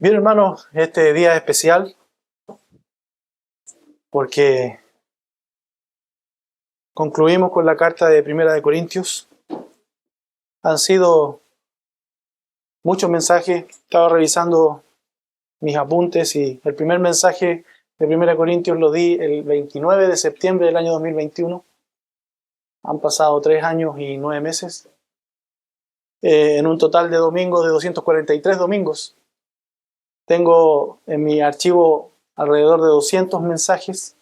Bien, hermanos, este día es especial porque concluimos con la carta de Primera de Corintios. Han sido muchos mensajes. Estaba revisando mis apuntes y el primer mensaje de Primera de Corintios lo di el 29 de septiembre del año 2021. Han pasado 3 años y 9 meses. En un total de domingos de 243 domingos. Tengo en mi archivo alrededor de 200 mensajes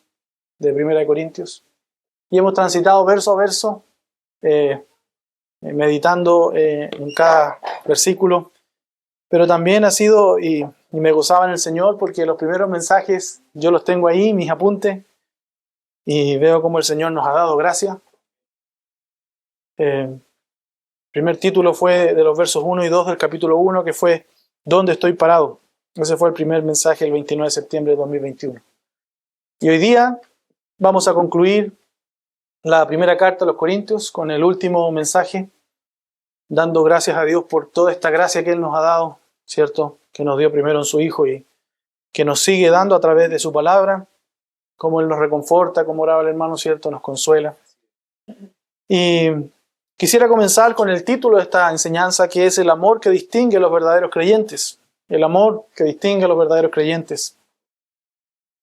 de Primera de Corintios y hemos transitado verso a verso, meditando en cada versículo, pero también ha sido, y me gozaba en el Señor, porque los primeros mensajes yo los tengo ahí, mis apuntes, y veo cómo el Señor nos ha dado gracia. El primer título fue de los versos 1 y 2 del capítulo 1, que fue ¿Dónde estoy parado? Ese fue el primer mensaje el 29 de septiembre de 2021. Y hoy día vamos a concluir la primera carta a los Corintios con el último mensaje, dando gracias a Dios por toda esta gracia que Él nos ha dado, ¿cierto? Que nos dio primero en su Hijo y que nos sigue dando a través de su palabra, como Él nos reconforta, como oraba el hermano, ¿cierto? Nos consuela. Y quisiera comenzar con el título de esta enseñanza, que es el amor que distingue a los verdaderos creyentes. El amor que distingue a los verdaderos creyentes.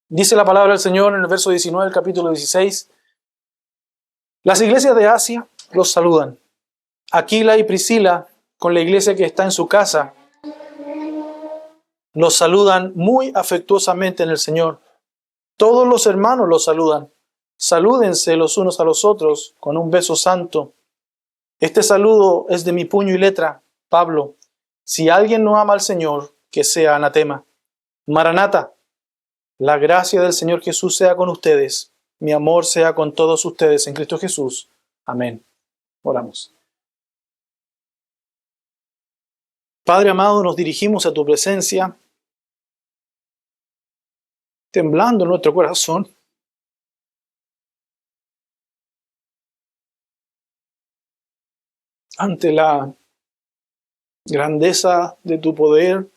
Dice la palabra del Señor en el verso 19 del capítulo 16. Las iglesias de Asia los saludan. Aquila y Priscila, con la iglesia que está en su casa, los saludan muy afectuosamente en el Señor. Todos los hermanos los saludan. Salúdense los unos a los otros con un beso santo. Este saludo es de mi puño y letra, Pablo. Si alguien no ama al Señor, que sea anatema. Maranata, la gracia del Señor Jesús sea con ustedes. Mi amor sea con todos ustedes en Cristo Jesús. Amén. Oramos. Padre amado, nos dirigimos a tu presencia, temblando en nuestro corazón. Ante la grandeza de tu poder,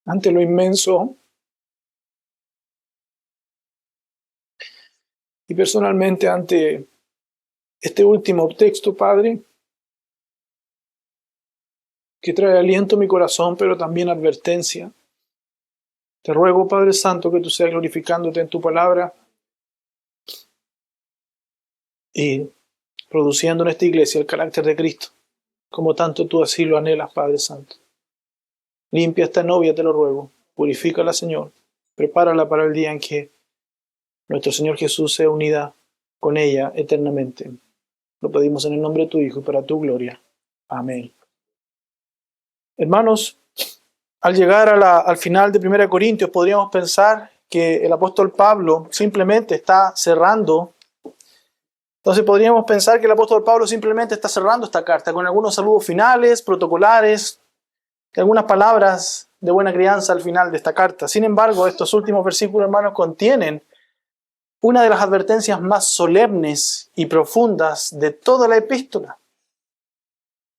ante lo inmenso, y personalmente ante este último texto, Padre, que trae aliento a mi corazón, pero también advertencia. Te ruego, Padre Santo, que tú seas glorificándote en tu palabra y produciendo en esta iglesia el carácter de Cristo, como tanto tú así lo anhelas, Padre Santo. Limpia esta novia, te lo ruego. Purifícala, Señor. Prepárala para el día en que nuestro Señor Jesús sea unida con ella eternamente. Lo pedimos en el nombre de tu Hijo y para tu gloria. Amén. Hermanos, al llegar al final de 1 Corintios, podríamos pensar que el apóstol Pablo simplemente está cerrando. Entonces podríamos pensar que el apóstol Pablo simplemente está cerrando esta carta con algunos saludos finales, protocolares, y algunas palabras de buena crianza al final de esta carta. Sin embargo, estos últimos versículos, hermanos, contienen una de las advertencias más solemnes y profundas de toda la epístola.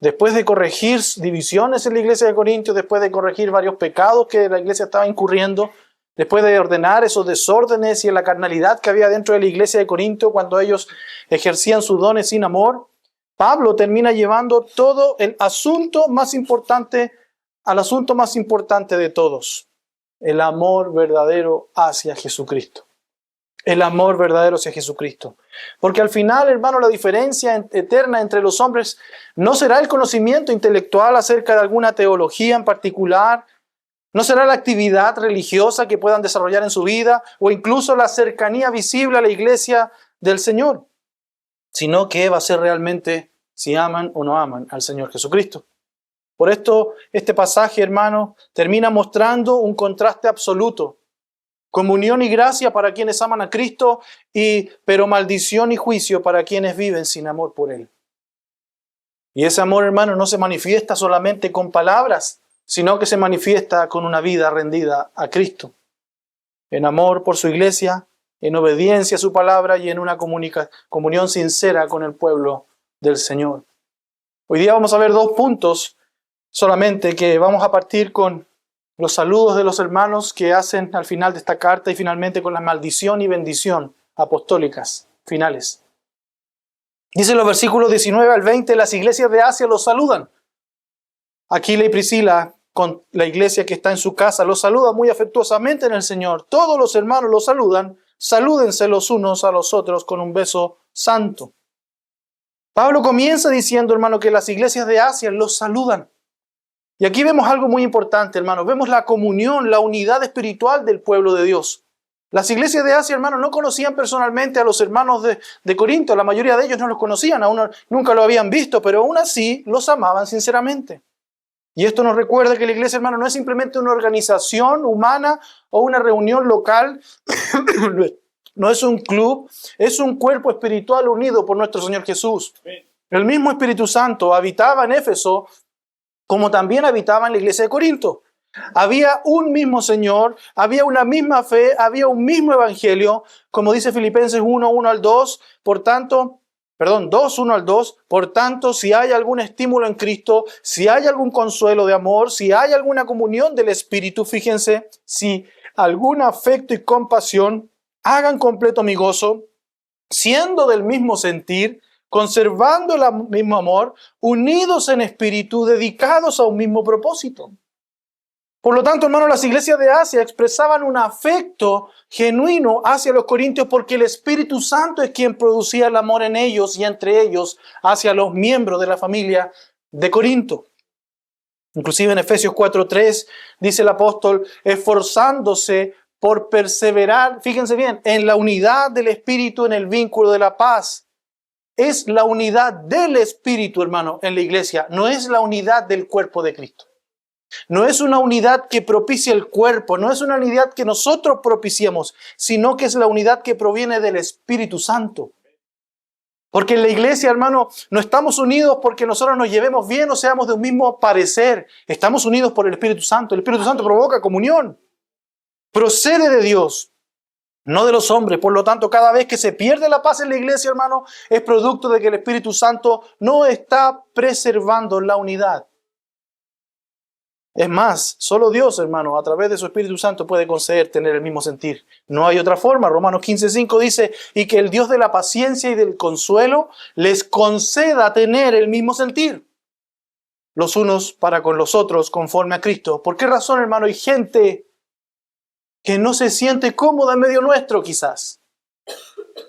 Después de corregir divisiones en la iglesia de Corintios, después de corregir varios pecados que la iglesia estaba incurriendo, después de ordenar esos desórdenes y la carnalidad que había dentro de la iglesia de Corinto cuando ellos ejercían sus dones sin amor, Pablo termina llevando todo el asunto más importante al asunto más importante de todos: el amor verdadero hacia Jesucristo. El amor verdadero hacia Jesucristo. Porque al final, hermano, la diferencia eterna entre los hombres no será el conocimiento intelectual acerca de alguna teología en particular, no será la actividad religiosa que puedan desarrollar en su vida, o incluso la cercanía visible a la iglesia del Señor, sino que va a ser realmente si aman o no aman al Señor Jesucristo. Por esto, este pasaje, hermano, termina mostrando un contraste absoluto. Comunión y gracia para quienes aman a Cristo, pero maldición y juicio para quienes viven sin amor por Él. Y ese amor, hermano, no se manifiesta solamente con palabras, sino que se manifiesta con una vida rendida a Cristo. En amor por su iglesia, en obediencia a su palabra y en una comunión sincera con el pueblo del Señor. Hoy día vamos a ver 2 puntos solamente que vamos a partir con los saludos de los hermanos que hacen al final de esta carta y finalmente con la maldición y bendición apostólicas finales. Dice en los versículos 19 al 20, las iglesias de Asia los saludan. Aquila y Priscila, con la iglesia que está en su casa, los saluda muy afectuosamente en el Señor. Todos los hermanos los saludan. Salúdense los unos a los otros con un beso santo. Pablo comienza diciendo, hermano, que las iglesias de Asia los saludan. Y aquí vemos algo muy importante, hermano. Vemos la comunión, la unidad espiritual del pueblo de Dios. Las iglesias de Asia, hermano, no conocían personalmente a los hermanos de Corinto. La mayoría de ellos no los conocían, nunca lo habían visto, pero aún así los amaban sinceramente. Y esto nos recuerda que la iglesia, hermano, no es simplemente una organización humana o una reunión local, no es un club, es un cuerpo espiritual unido por nuestro Señor Jesús. El mismo Espíritu Santo habitaba en Éfeso, como también habitaba en la iglesia de Corinto. Había un mismo Señor, había una misma fe, había un mismo evangelio, como dice Filipenses 1, 1 al 2, 2, 1 al 2, por tanto, si hay algún estímulo en Cristo, si hay algún consuelo de amor, si hay alguna comunión del Espíritu, fíjense, si algún afecto y compasión, hagan completo mi gozo, siendo del mismo sentir, conservando el mismo amor, unidos en espíritu, dedicados a un mismo propósito. Por lo tanto, hermanos, las iglesias de Asia expresaban un afecto genuino hacia los corintios porque el Espíritu Santo es quien producía el amor en ellos y entre ellos hacia los miembros de la familia de Corinto. Inclusive en Efesios 4:3 dice el apóstol, esforzándose por perseverar, fíjense bien, en la unidad del Espíritu, en el vínculo de la paz. Es la unidad del Espíritu, hermano, en la iglesia, no es la unidad del cuerpo de Cristo. No es una unidad que propicia el cuerpo, no es una unidad que nosotros propiciamos, sino que es la unidad que proviene del Espíritu Santo. Porque en la iglesia, hermano, no estamos unidos porque nosotros nos llevemos bien o seamos de un mismo parecer. Estamos unidos por el Espíritu Santo. El Espíritu Santo provoca comunión. Procede de Dios, no de los hombres. Por lo tanto, cada vez que se pierde la paz en la iglesia, hermano, es producto de que el Espíritu Santo no está preservando la unidad. Es más, solo Dios, hermano, a través de su Espíritu Santo puede conceder tener el mismo sentir. No hay otra forma. Romanos 15:5 dice, y que el Dios de la paciencia y del consuelo les conceda tener el mismo sentir, los unos para con los otros, conforme a Cristo. ¿Por qué razón, hermano? Hay gente que no se siente cómoda en medio nuestro, quizás.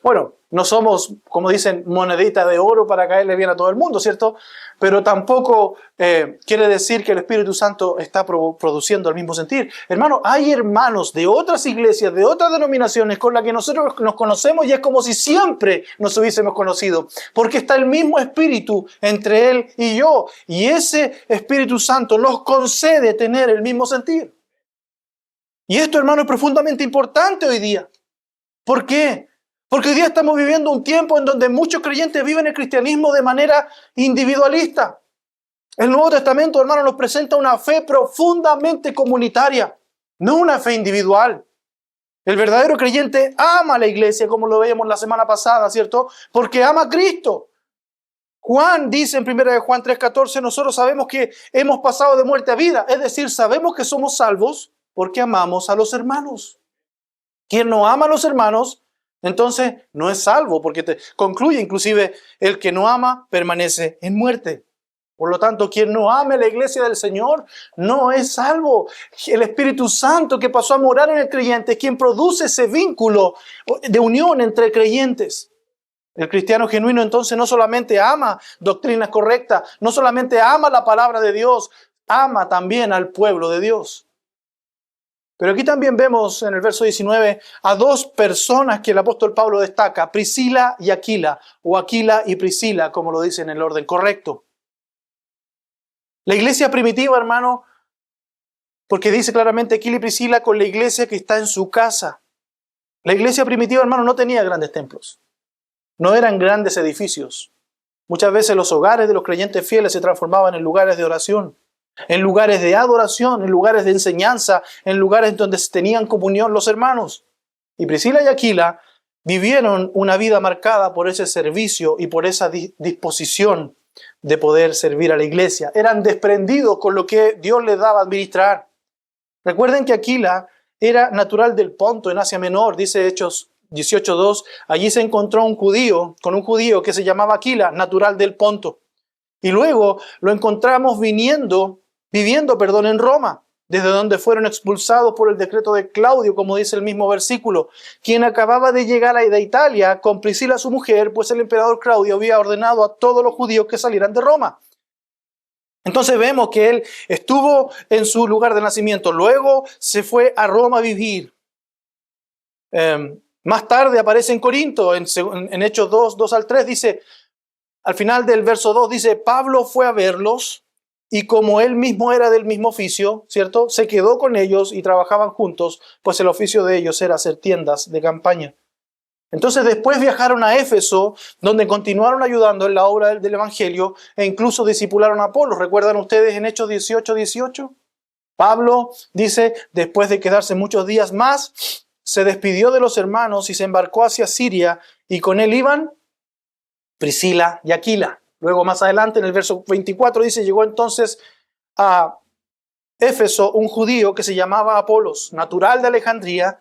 Bueno, no somos, como dicen, monedita de oro para caerle bien a todo el mundo, ¿cierto? Pero tampoco quiere decir que el Espíritu Santo está produciendo el mismo sentir. Hermano, hay hermanos de otras iglesias, de otras denominaciones con las que nosotros nos conocemos y es como si siempre nos hubiésemos conocido. Porque está el mismo Espíritu entre él y yo. Y ese Espíritu Santo nos concede tener el mismo sentir. Y esto, hermano, es profundamente importante hoy día. ¿Por qué? Porque hoy día estamos viviendo un tiempo en donde muchos creyentes viven el cristianismo de manera individualista. El Nuevo Testamento, hermano, nos presenta una fe profundamente comunitaria, no una fe individual. El verdadero creyente ama a la iglesia, como lo veíamos la semana pasada, ¿cierto? Porque ama a Cristo. Juan dice en 1 Juan 3:14, nosotros sabemos que hemos pasado de muerte a vida. Es decir, sabemos que somos salvos porque amamos a los hermanos. Quien no ama a los hermanos, entonces no es salvo, porque concluye inclusive el que no ama permanece en muerte. Por lo tanto, quien no ame la iglesia del Señor no es salvo. El Espíritu Santo que pasó a morar en el creyente es quien produce ese vínculo de unión entre creyentes. El cristiano genuino entonces no solamente ama doctrinas correctas, no solamente ama la palabra de Dios, ama también al pueblo de Dios. Pero aquí también vemos en el verso 19 a dos personas que el apóstol Pablo destaca, Priscila y Aquila, o Aquila y Priscila, como lo dice en el orden correcto. La iglesia primitiva, hermano, porque dice claramente Aquila y Priscila con la iglesia que está en su casa. La iglesia primitiva, hermano, no tenía grandes templos, no eran grandes edificios. Muchas veces los hogares de los creyentes fieles se transformaban en lugares de oración, en lugares de adoración, en lugares de enseñanza, en lugares donde tenían comunión los hermanos. Y Priscila y Aquila vivieron una vida marcada por ese servicio y por esa disposición de poder servir a la iglesia. Eran desprendidos con lo que Dios les daba a administrar. Recuerden que Aquila era natural del Ponto, en Asia Menor, dice Hechos 18:2. Allí se encontró con un judío que se llamaba Aquila, natural del Ponto. Y luego lo encontramos viviendo, en Roma, desde donde fueron expulsados por el decreto de Claudio, como dice el mismo versículo, quien acababa de llegar de Italia con Priscila su mujer, pues el emperador Claudio había ordenado a todos los judíos que salieran de Roma. Entonces vemos que él estuvo en su lugar de nacimiento, luego se fue a Roma a vivir. Más tarde aparece en Corinto, en Hechos 2:2-3, dice, al final del verso 2 dice, Pablo fue a verlos y como él mismo era del mismo oficio, ¿cierto? Se quedó con ellos y trabajaban juntos, pues el oficio de ellos era hacer tiendas de campaña. Entonces después viajaron a Éfeso, donde continuaron ayudando en la obra del Evangelio e incluso discipularon a Apolos. ¿Recuerdan ustedes en Hechos 18:18? Pablo dice, después de quedarse muchos días más, se despidió de los hermanos y se embarcó hacia Siria y con él iban Priscila y Aquila. Luego más adelante en el verso 24 dice, llegó entonces a Éfeso un judío que se llamaba Apolos, natural de Alejandría,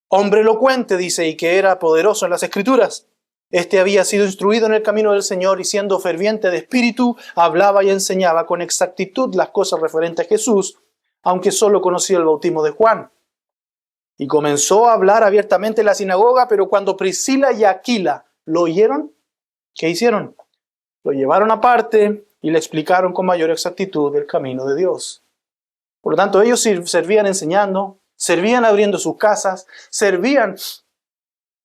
hombre elocuente, dice, y que era poderoso en las Escrituras. Este había sido instruido en el camino del Señor y siendo ferviente de espíritu, hablaba y enseñaba con exactitud las cosas referentes a Jesús, aunque solo conocía el bautismo de Juan. Y comenzó a hablar abiertamente en la sinagoga, pero cuando Priscila y Aquila lo oyeron, ¿qué hicieron? Lo llevaron aparte y le explicaron con mayor exactitud el camino de Dios. Por lo tanto, ellos servían enseñando, servían abriendo sus casas, servían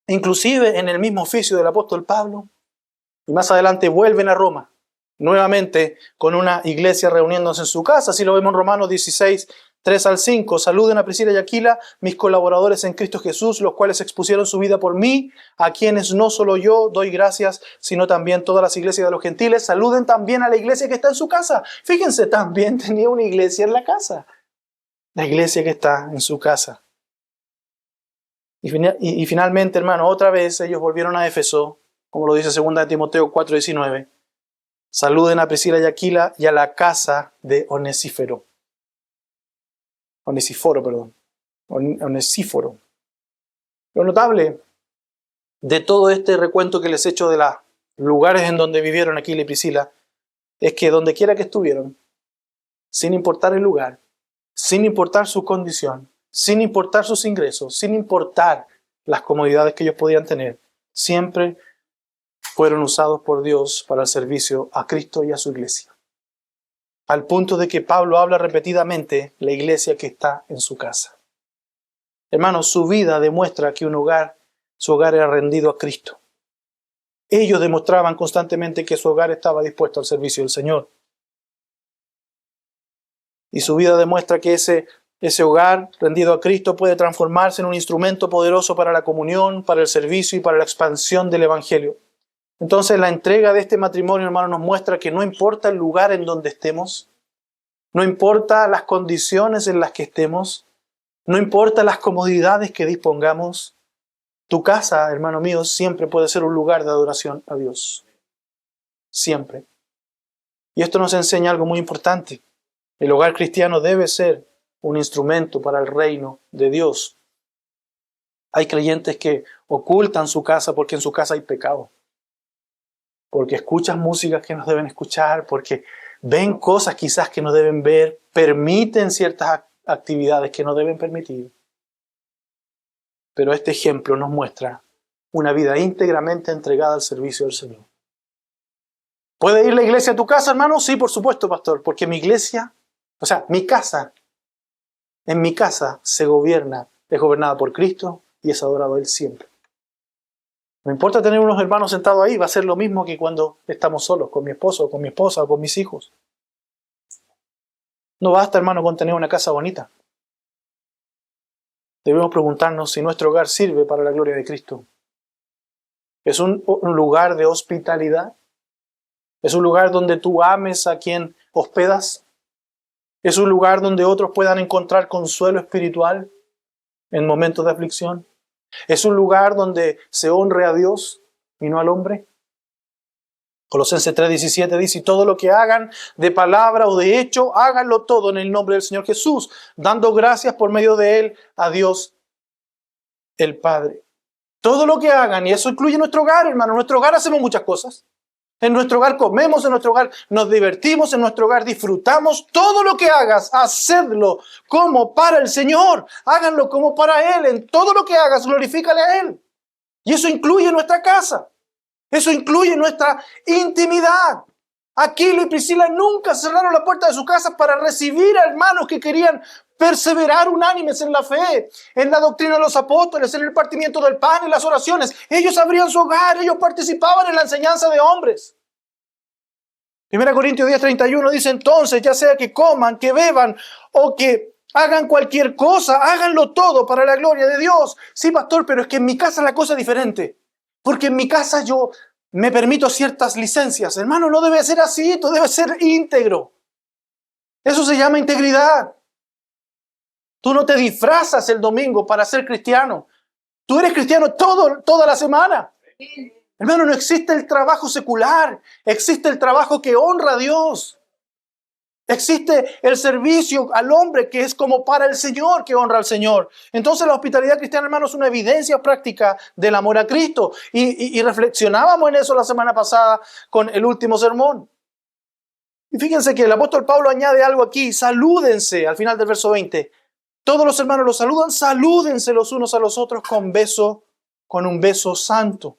inclusive en el mismo oficio del apóstol Pablo. Y más adelante vuelven a Roma, nuevamente con una iglesia reuniéndose en su casa. Así lo vemos en Romanos 16:3-5. Saluden a Priscila y Aquila, mis colaboradores en Cristo Jesús, los cuales expusieron su vida por mí, a quienes no solo yo doy gracias, sino también todas las iglesias de los gentiles. Saluden también a la iglesia que está en su casa. Fíjense, también tenía una iglesia en la casa. La iglesia que está en su casa. Y finalmente, hermano, otra vez ellos volvieron a Éfeso, como lo dice 2 Timoteo 4:19. Saluden a Priscila y Aquila y a la casa de Onesíforo. Onesíforo. Lo notable de todo este recuento que les he hecho de los lugares en donde vivieron Aquila y Priscila es que donde quiera que estuvieron, sin importar el lugar, sin importar su condición, sin importar sus ingresos, sin importar las comodidades que ellos podían tener, siempre fueron usados por Dios para el servicio a Cristo y a su iglesia. Al punto de que Pablo habla repetidamente la iglesia que está en su casa. Hermanos, su vida demuestra que su hogar era rendido a Cristo. Ellos demostraban constantemente que su hogar estaba dispuesto al servicio del Señor. Y su vida demuestra que ese hogar rendido a Cristo puede transformarse en un instrumento poderoso para la comunión, para el servicio y para la expansión del Evangelio. Entonces la entrega de este matrimonio, hermano, nos muestra que no importa el lugar en donde estemos, no importa las condiciones en las que estemos, no importa las comodidades que dispongamos, tu casa, hermano mío, siempre puede ser un lugar de adoración a Dios. Siempre. Y esto nos enseña algo muy importante. El hogar cristiano debe ser un instrumento para el reino de Dios. Hay creyentes que ocultan su casa porque en su casa hay pecado. Porque escuchan música que no deben escuchar, porque ven cosas quizás que no deben ver, permiten ciertas actividades que no deben permitir. Pero este ejemplo nos muestra una vida íntegramente entregada al servicio del Señor. ¿Puede ir la iglesia a tu casa, hermano? Sí, por supuesto, pastor, porque mi casa, en mi casa es gobernada por Cristo y es adorado a Él siempre. No importa tener unos hermanos sentados ahí, va a ser lo mismo que cuando estamos solos, con mi esposo, con mi esposa o con mis hijos. No basta, hermano, con tener una casa bonita. Debemos preguntarnos si nuestro hogar sirve para la gloria de Cristo. ¿Es un lugar de hospitalidad? ¿Es un lugar donde tú ames a quien hospedas? ¿Es un lugar donde otros puedan encontrar consuelo espiritual en momentos de aflicción? ¿Es un lugar donde se honre a Dios y no al hombre? Colosenses 3:17 dice, y todo lo que hagan de palabra o de hecho, háganlo todo en el nombre del Señor Jesús, dando gracias por medio de Él a Dios el Padre. Todo lo que hagan, y eso incluye nuestro hogar, hermano. En nuestro hogar hacemos muchas cosas. En nuestro hogar comemos, en nuestro hogar nos divertimos, en nuestro hogar disfrutamos. Todo lo que hagas, hacedlo como para el Señor. Háganlo como para Él. En todo lo que hagas, glorifícale a Él. Y eso incluye nuestra casa. Eso incluye nuestra intimidad. Aquila y Priscila nunca cerraron la puerta de su casa para recibir a hermanos que querían perseverar unánimes en la fe, en la doctrina de los apóstoles, en el partimiento del pan, en las oraciones. Ellos abrían su hogar, ellos participaban en la enseñanza de hombres. 1 Corintios 10:31 dice, entonces, ya sea que coman, que beban o que hagan cualquier cosa, háganlo todo para la gloria de Dios. Sí, pastor, pero es que en mi casa la cosa es diferente. Porque en mi casa yo me permito ciertas licencias. Hermano, no debe ser así, tú debes ser íntegro. Eso se llama integridad. Tú no te disfrazas el domingo para ser cristiano. Tú eres cristiano toda la semana. Hermano, no existe el trabajo secular. Existe el trabajo que honra a Dios. Existe el servicio al hombre que es como para el Señor, que honra al Señor. Entonces la hospitalidad cristiana, hermano, es una evidencia práctica del amor a Cristo. Y reflexionábamos en eso la semana pasada con el último sermón. Y fíjense que el apóstol Pablo añade algo aquí. Salúdense al final del verso 20. Todos los hermanos los saludan. Salúdense los unos a los otros con un beso santo.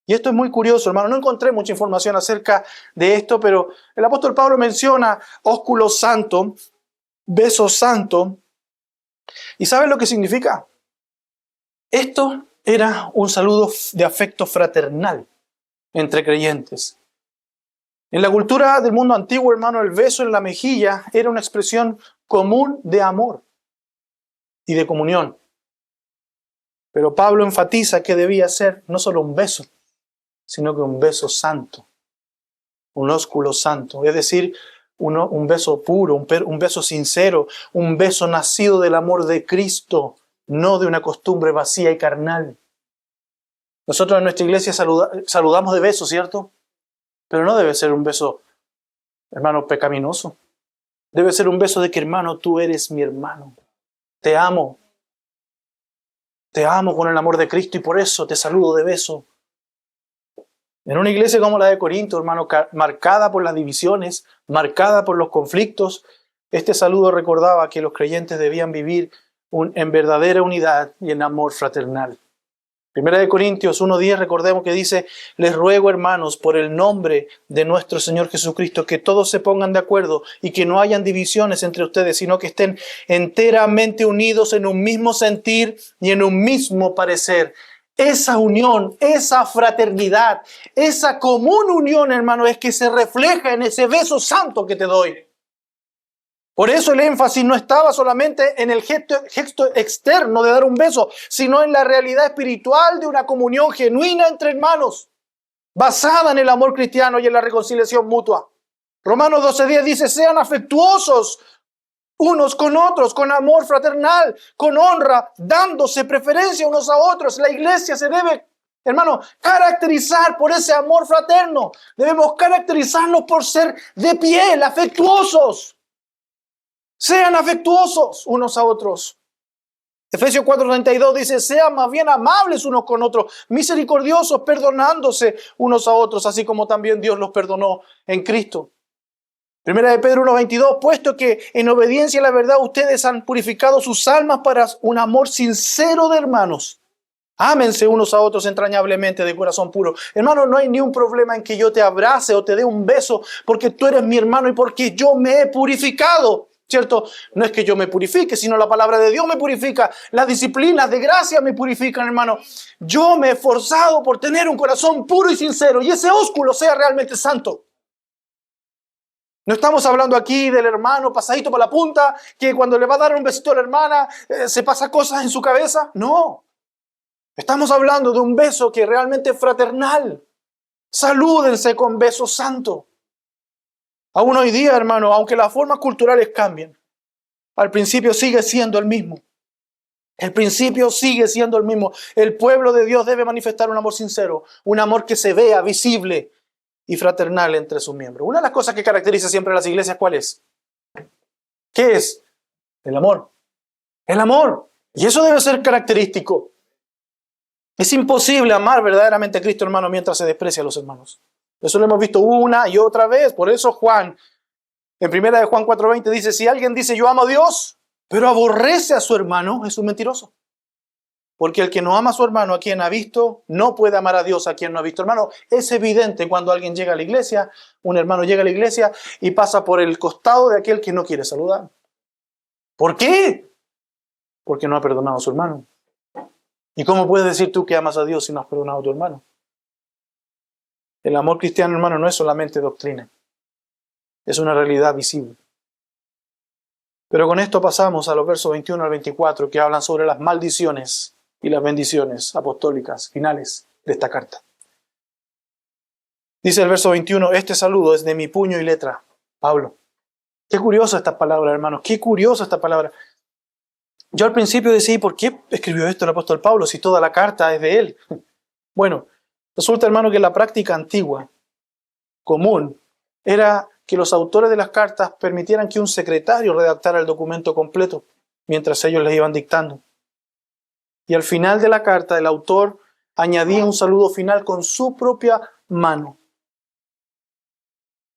Y esto es muy curioso, hermano. No encontré mucha información acerca de esto, pero el apóstol Pablo menciona ósculo santo, beso santo. ¿Y saben lo que significa? Esto era un saludo de afecto fraternal entre creyentes. En la cultura del mundo antiguo, hermano, el beso en la mejilla era una expresión común de amor y de comunión. Pero Pablo enfatiza que debía ser no solo un beso, sino que un beso santo, un ósculo santo, es decir, un beso puro, un beso sincero, un beso nacido del amor de Cristo, no de una costumbre vacía y carnal. Nosotros en nuestra iglesia saludamos de beso, ¿cierto? Pero no debe ser un beso, hermano, pecaminoso. Debe ser un beso de que, hermano, tú eres mi hermano. Te amo. Te amo con el amor de Cristo y por eso te saludo de beso. En una iglesia como la de Corinto, hermano, marcada por las divisiones, marcada por los conflictos, este saludo recordaba que los creyentes debían vivir en verdadera unidad y en amor fraternal. 1 Corintios 1:10, recordemos que dice, les ruego, hermanos, por el nombre de nuestro Señor Jesucristo, que todos se pongan de acuerdo y que no hayan divisiones entre ustedes, sino que estén enteramente unidos en un mismo sentir y en un mismo parecer. Esa unión, esa fraternidad, esa común unión, hermano, es que se refleja en ese beso santo que te doy. Por eso el énfasis no estaba solamente en el gesto externo de dar un beso, sino en la realidad espiritual de una comunión genuina entre hermanos, basada en el amor cristiano y en la reconciliación mutua. Romanos 12:10 dice, sean afectuosos unos con otros, con amor fraternal, con honra, dándose preferencia unos a otros. La iglesia se debe, hermano, caracterizar por ese amor fraterno. Debemos caracterizarnos por ser de piel, afectuosos. Sean afectuosos unos a otros. Efesios 4:32 dice, sean más bien amables unos con otros, misericordiosos, perdonándose unos a otros, así como también Dios los perdonó en Cristo. Primera de Pedro 1:22, puesto que en obediencia a la verdad ustedes han purificado sus almas para un amor sincero de hermanos. Ámense unos a otros entrañablemente de corazón puro. Hermano, no hay ni un problema en que yo te abrace o te dé un beso porque tú eres mi hermano y porque yo me he purificado. ¿Cierto? No es que yo me purifique, sino la palabra de Dios me purifica. Las disciplinas de gracia me purifican, hermano. Yo me he esforzado por tener un corazón puro y sincero y ese ósculo sea realmente santo. No estamos hablando aquí del hermano pasadito por la punta, que cuando le va a dar un besito a la hermana se pasa cosas en su cabeza. No. Estamos hablando de un beso que realmente es fraternal. Salúdense con beso santo. Aún hoy día, hermano, aunque las formas culturales cambien, al principio sigue siendo el mismo. El principio sigue siendo el mismo. El pueblo de Dios debe manifestar un amor sincero, un amor que se vea visible y fraternal entre sus miembros. Una de las cosas que caracteriza siempre a las iglesias, ¿cuál es? ¿Qué es? El amor. El amor. Y eso debe ser característico. Es imposible amar verdaderamente a Cristo, hermano, mientras se desprecia a los hermanos. Eso lo hemos visto una y otra vez. Por eso Juan, en 1 Juan 4:20 dice, si alguien dice yo amo a Dios, pero aborrece a su hermano, es un mentiroso. Porque el que no ama a su hermano, a quien ha visto, no puede amar a Dios a quien no ha visto. Hermano, es evidente cuando alguien llega a la iglesia, un hermano llega a la iglesia y pasa por el costado de aquel que no quiere saludar. ¿Por qué? Porque no ha perdonado a su hermano. ¿Y cómo puedes decir tú que amas a Dios si no has perdonado a tu hermano? El amor cristiano, hermano, no es solamente doctrina. Es una realidad visible. Pero con esto pasamos a los versos 21 al 24 que hablan sobre las maldiciones y las bendiciones apostólicas finales de esta carta. Dice el verso 21, este saludo es de mi puño y letra, Pablo. Qué curiosa esta palabra, hermanos, qué curiosa esta palabra. Yo al principio decía, ¿por qué escribió esto el apóstol Pablo si toda la carta es de él? Bueno, resulta, hermano, que la práctica antigua, común, era que los autores de las cartas permitieran que un secretario redactara el documento completo mientras ellos les iban dictando. Y al final de la carta, el autor añadía un saludo final con su propia mano.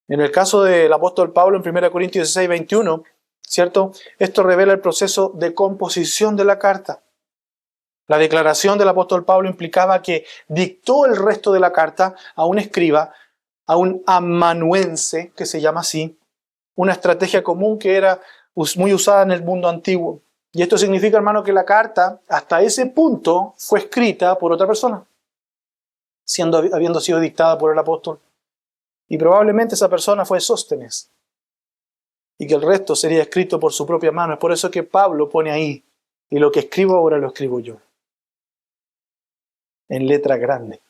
En el caso del apóstol Pablo, en 1 Corintios 16:21, ¿cierto? Esto revela el proceso de composición de la carta. La declaración del apóstol Pablo implicaba que dictó el resto de la carta a un escriba, a un amanuense, que se llama así, una estrategia común que era muy usada en el mundo antiguo. Y esto significa, hermano, que la carta, hasta ese punto, fue escrita por otra persona, habiendo sido dictada por el apóstol. Y probablemente esa persona fue Sóstenes, y que el resto sería escrito por su propia mano. Es por eso que Pablo pone ahí, y lo que escribo ahora lo escribo yo, en letra grande.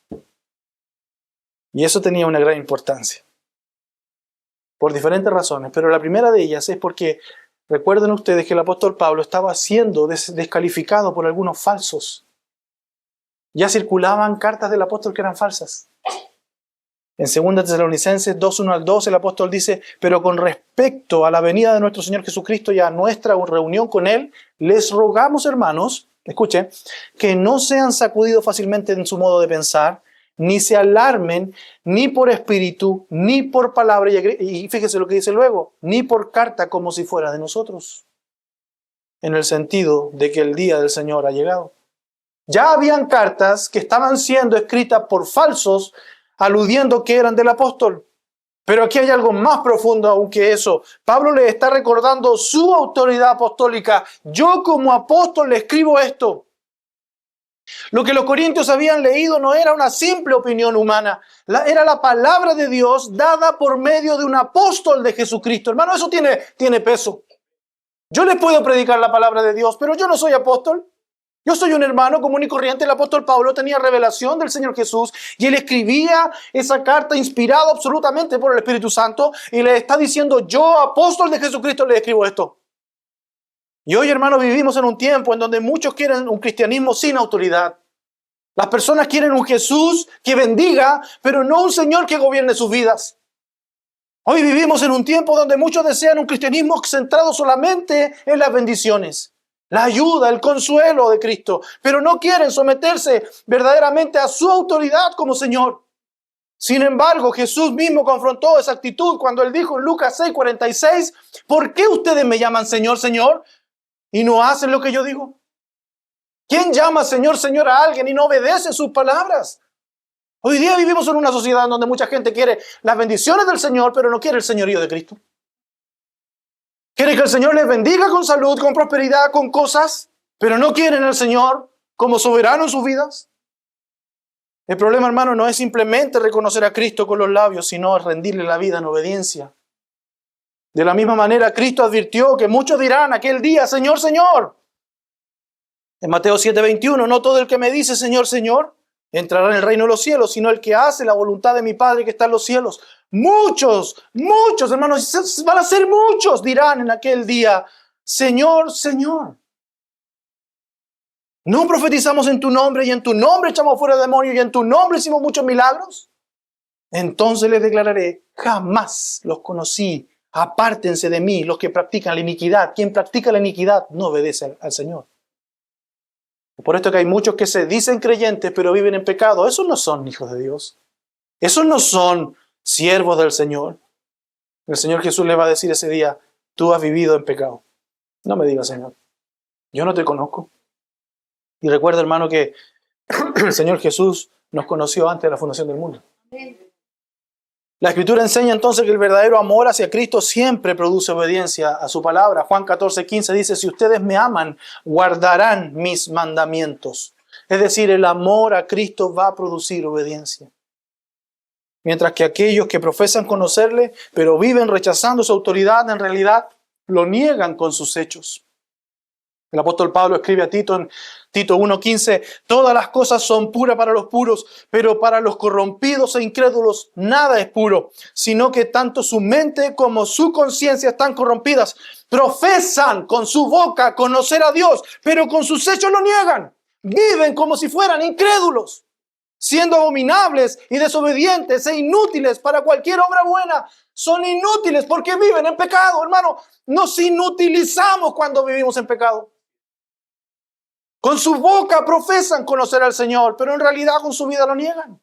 Y eso tenía una gran importancia, por diferentes razones, pero la primera de ellas es porque recuerden ustedes que el apóstol Pablo estaba siendo descalificado por algunos falsos. Ya circulaban cartas del apóstol que eran falsas. En 2 Tesalonicenses 2:1 al 2 el apóstol dice, pero con respecto a la venida de nuestro Señor Jesucristo y a nuestra reunión con Él, les rogamos, hermanos, escuchen, que no sean sacudidos fácilmente en su modo de pensar, ni se alarmen, ni por espíritu, ni por palabra, y fíjese lo que dice luego, ni por carta como si fuera de nosotros, en el sentido de que el día del Señor ha llegado. Ya habían cartas que estaban siendo escritas por falsos, aludiendo que eran del apóstol. Pero aquí hay algo más profundo aún que eso. Pablo le está recordando su autoridad apostólica. Yo como apóstol le escribo esto. Lo que los corintios habían leído no era una simple opinión humana. Era la palabra de Dios dada por medio de un apóstol de Jesucristo. Hermano, eso tiene peso. Yo les puedo predicar la palabra de Dios, pero yo no soy apóstol. Yo soy un hermano común y corriente. El apóstol Pablo tenía revelación del Señor Jesús y él escribía esa carta inspirado absolutamente por el Espíritu Santo y le está diciendo, yo, apóstol de Jesucristo, le escribo esto. Y hoy, hermano, vivimos en un tiempo en donde muchos quieren un cristianismo sin autoridad. Las personas quieren un Jesús que bendiga, pero no un Señor que gobierne sus vidas. Hoy vivimos en un tiempo donde muchos desean un cristianismo centrado solamente en las bendiciones, la ayuda, el consuelo de Cristo, pero no quieren someterse verdaderamente a su autoridad como Señor. Sin embargo, Jesús mismo confrontó esa actitud cuando Él dijo en Lucas 6:46, ¿por qué ustedes me llaman Señor, Señor, y no hacen lo que yo digo? ¿Quién llama Señor, Señor a alguien y no obedece sus palabras? Hoy día vivimos en una sociedad donde mucha gente quiere las bendiciones del Señor, pero no quiere el señorío de Cristo. Quieren que el Señor les bendiga con salud, con prosperidad, con cosas, pero no quieren al Señor como soberano en sus vidas. El problema, hermano, no es simplemente reconocer a Cristo con los labios, sino rendirle la vida en obediencia. De la misma manera, Cristo advirtió que muchos dirán aquel día, Señor, Señor. En Mateo 7:21, no todo el que me dice, Señor, Señor, entrará en el reino de los cielos, sino el que hace la voluntad de mi Padre que está en los cielos. Muchos, hermanos, van a ser muchos, dirán en aquel día, Señor, Señor. ¿No profetizamos en tu nombre y en tu nombre echamos fuera demonios y en tu nombre hicimos muchos milagros? Entonces les declararé, jamás los conocí. Apártense de mí los que practican la iniquidad. Quien practica la iniquidad no obedece al Señor. Por esto que hay muchos que se dicen creyentes pero viven en pecado. Esos no son hijos de Dios. Esos no son siervos del Señor. El Señor Jesús le va a decir ese día, tú has vivido en pecado. No me digas, Señor, yo no te conozco. Y recuerda, hermano, que el Señor Jesús nos conoció antes de la fundación del mundo. La Escritura enseña entonces que el verdadero amor hacia Cristo siempre produce obediencia a su palabra. Juan 14:15 dice, si ustedes me aman, guardarán mis mandamientos. Es decir, el amor a Cristo va a producir obediencia. Mientras que aquellos que profesan conocerle, pero viven rechazando su autoridad, en realidad lo niegan con sus hechos. El apóstol Pablo escribe a Tito en Tito 1:15, todas las cosas son puras para los puros, pero para los corrompidos e incrédulos nada es puro, sino que tanto su mente como su conciencia están corrompidas. Profesan con su boca conocer a Dios, pero con sus hechos lo niegan. Viven como si fueran incrédulos, siendo abominables y desobedientes e inútiles para cualquier obra buena. Son inútiles porque viven en pecado, hermano. Nos inutilizamos cuando vivimos en pecado. Con su boca profesan conocer al Señor, pero en realidad con su vida lo niegan.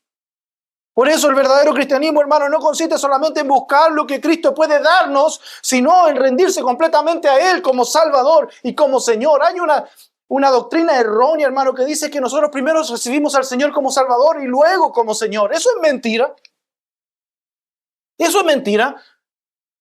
Por eso el verdadero cristianismo, hermano, no consiste solamente en buscar lo que Cristo puede darnos, sino en rendirse completamente a Él como Salvador y como Señor. Hay una doctrina errónea, hermano, que dice que nosotros primero recibimos al Señor como Salvador y luego como Señor. Eso es mentira. Eso es mentira.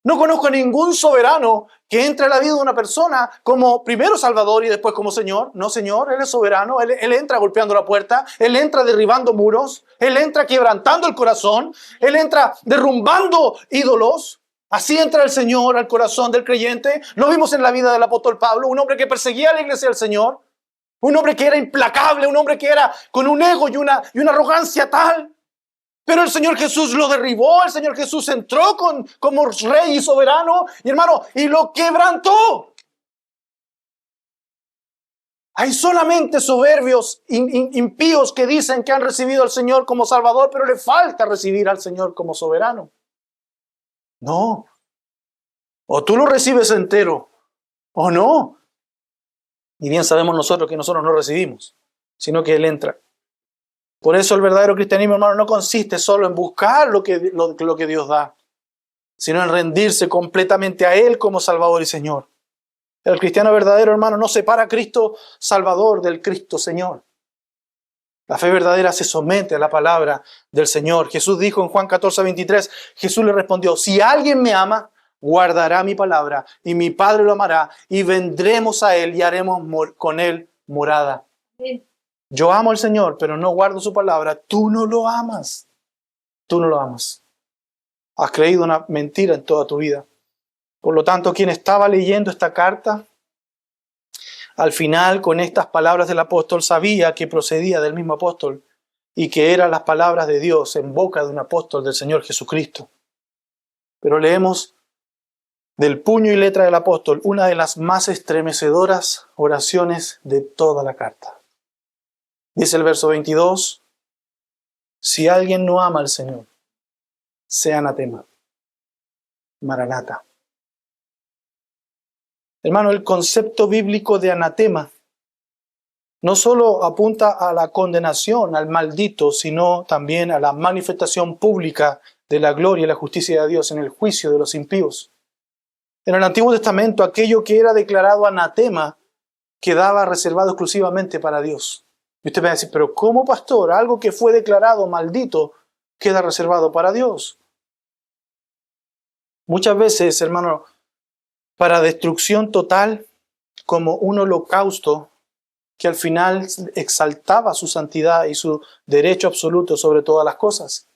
No conozco a ningún soberano que entre a la vida de una persona como primero Salvador y después como Señor. No, Señor, Él es soberano. Él entra golpeando la puerta. Él entra derribando muros. Él entra quebrantando el corazón. Él entra derrumbando ídolos. Así entra el Señor al corazón del creyente. Lo vimos en la vida del apóstol Pablo, un hombre que perseguía a la iglesia del Señor. Un hombre que era implacable, un hombre que era con un ego y una arrogancia tal. Pero el Señor Jesús lo derribó, el Señor Jesús entró como rey y soberano, y hermano, y lo quebrantó. Hay solamente soberbios, impíos que dicen que han recibido al Señor como Salvador, pero le falta recibir al Señor como soberano. No. O tú lo recibes entero, o no. Y bien sabemos nosotros que nosotros no recibimos, sino que Él entra. Por eso el verdadero cristianismo, hermano, no consiste solo en buscar lo que Dios da, sino en rendirse completamente a Él como Salvador y Señor. El cristiano verdadero, hermano, no separa a Cristo Salvador del Cristo Señor. La fe verdadera se somete a la palabra del Señor. Jesús dijo en Juan 14:23, Jesús le respondió, si alguien me ama, guardará mi palabra, y mi Padre lo amará, y vendremos a Él y haremos con Él morada. Yo amo al Señor, pero no guardo su palabra. Tú no lo amas. Tú no lo amas. Has creído una mentira en toda tu vida. Por lo tanto, quien estaba leyendo esta carta, al final, con estas palabras del apóstol, sabía que procedía del mismo apóstol y que eran las palabras de Dios en boca de un apóstol del Señor Jesucristo. Pero leemos del puño y letra del apóstol una de las más estremecedoras oraciones de toda la carta. Dice el verso 22, si alguien no ama al Señor, sea anatema. Maranata. Hermano, el concepto bíblico de anatema no solo apunta a la condenación, al maldito, sino también a la manifestación pública de la gloria y la justicia de Dios en el juicio de los impíos. En el Antiguo Testamento, aquello que era declarado anatema quedaba reservado exclusivamente para Dios. Y usted va a decir, pero ¿cómo, pastor? Algo que fue declarado maldito queda reservado para Dios. Muchas veces, hermano, para destrucción total, como un holocausto que al final exaltaba su santidad y su derecho absoluto sobre todas las cosas.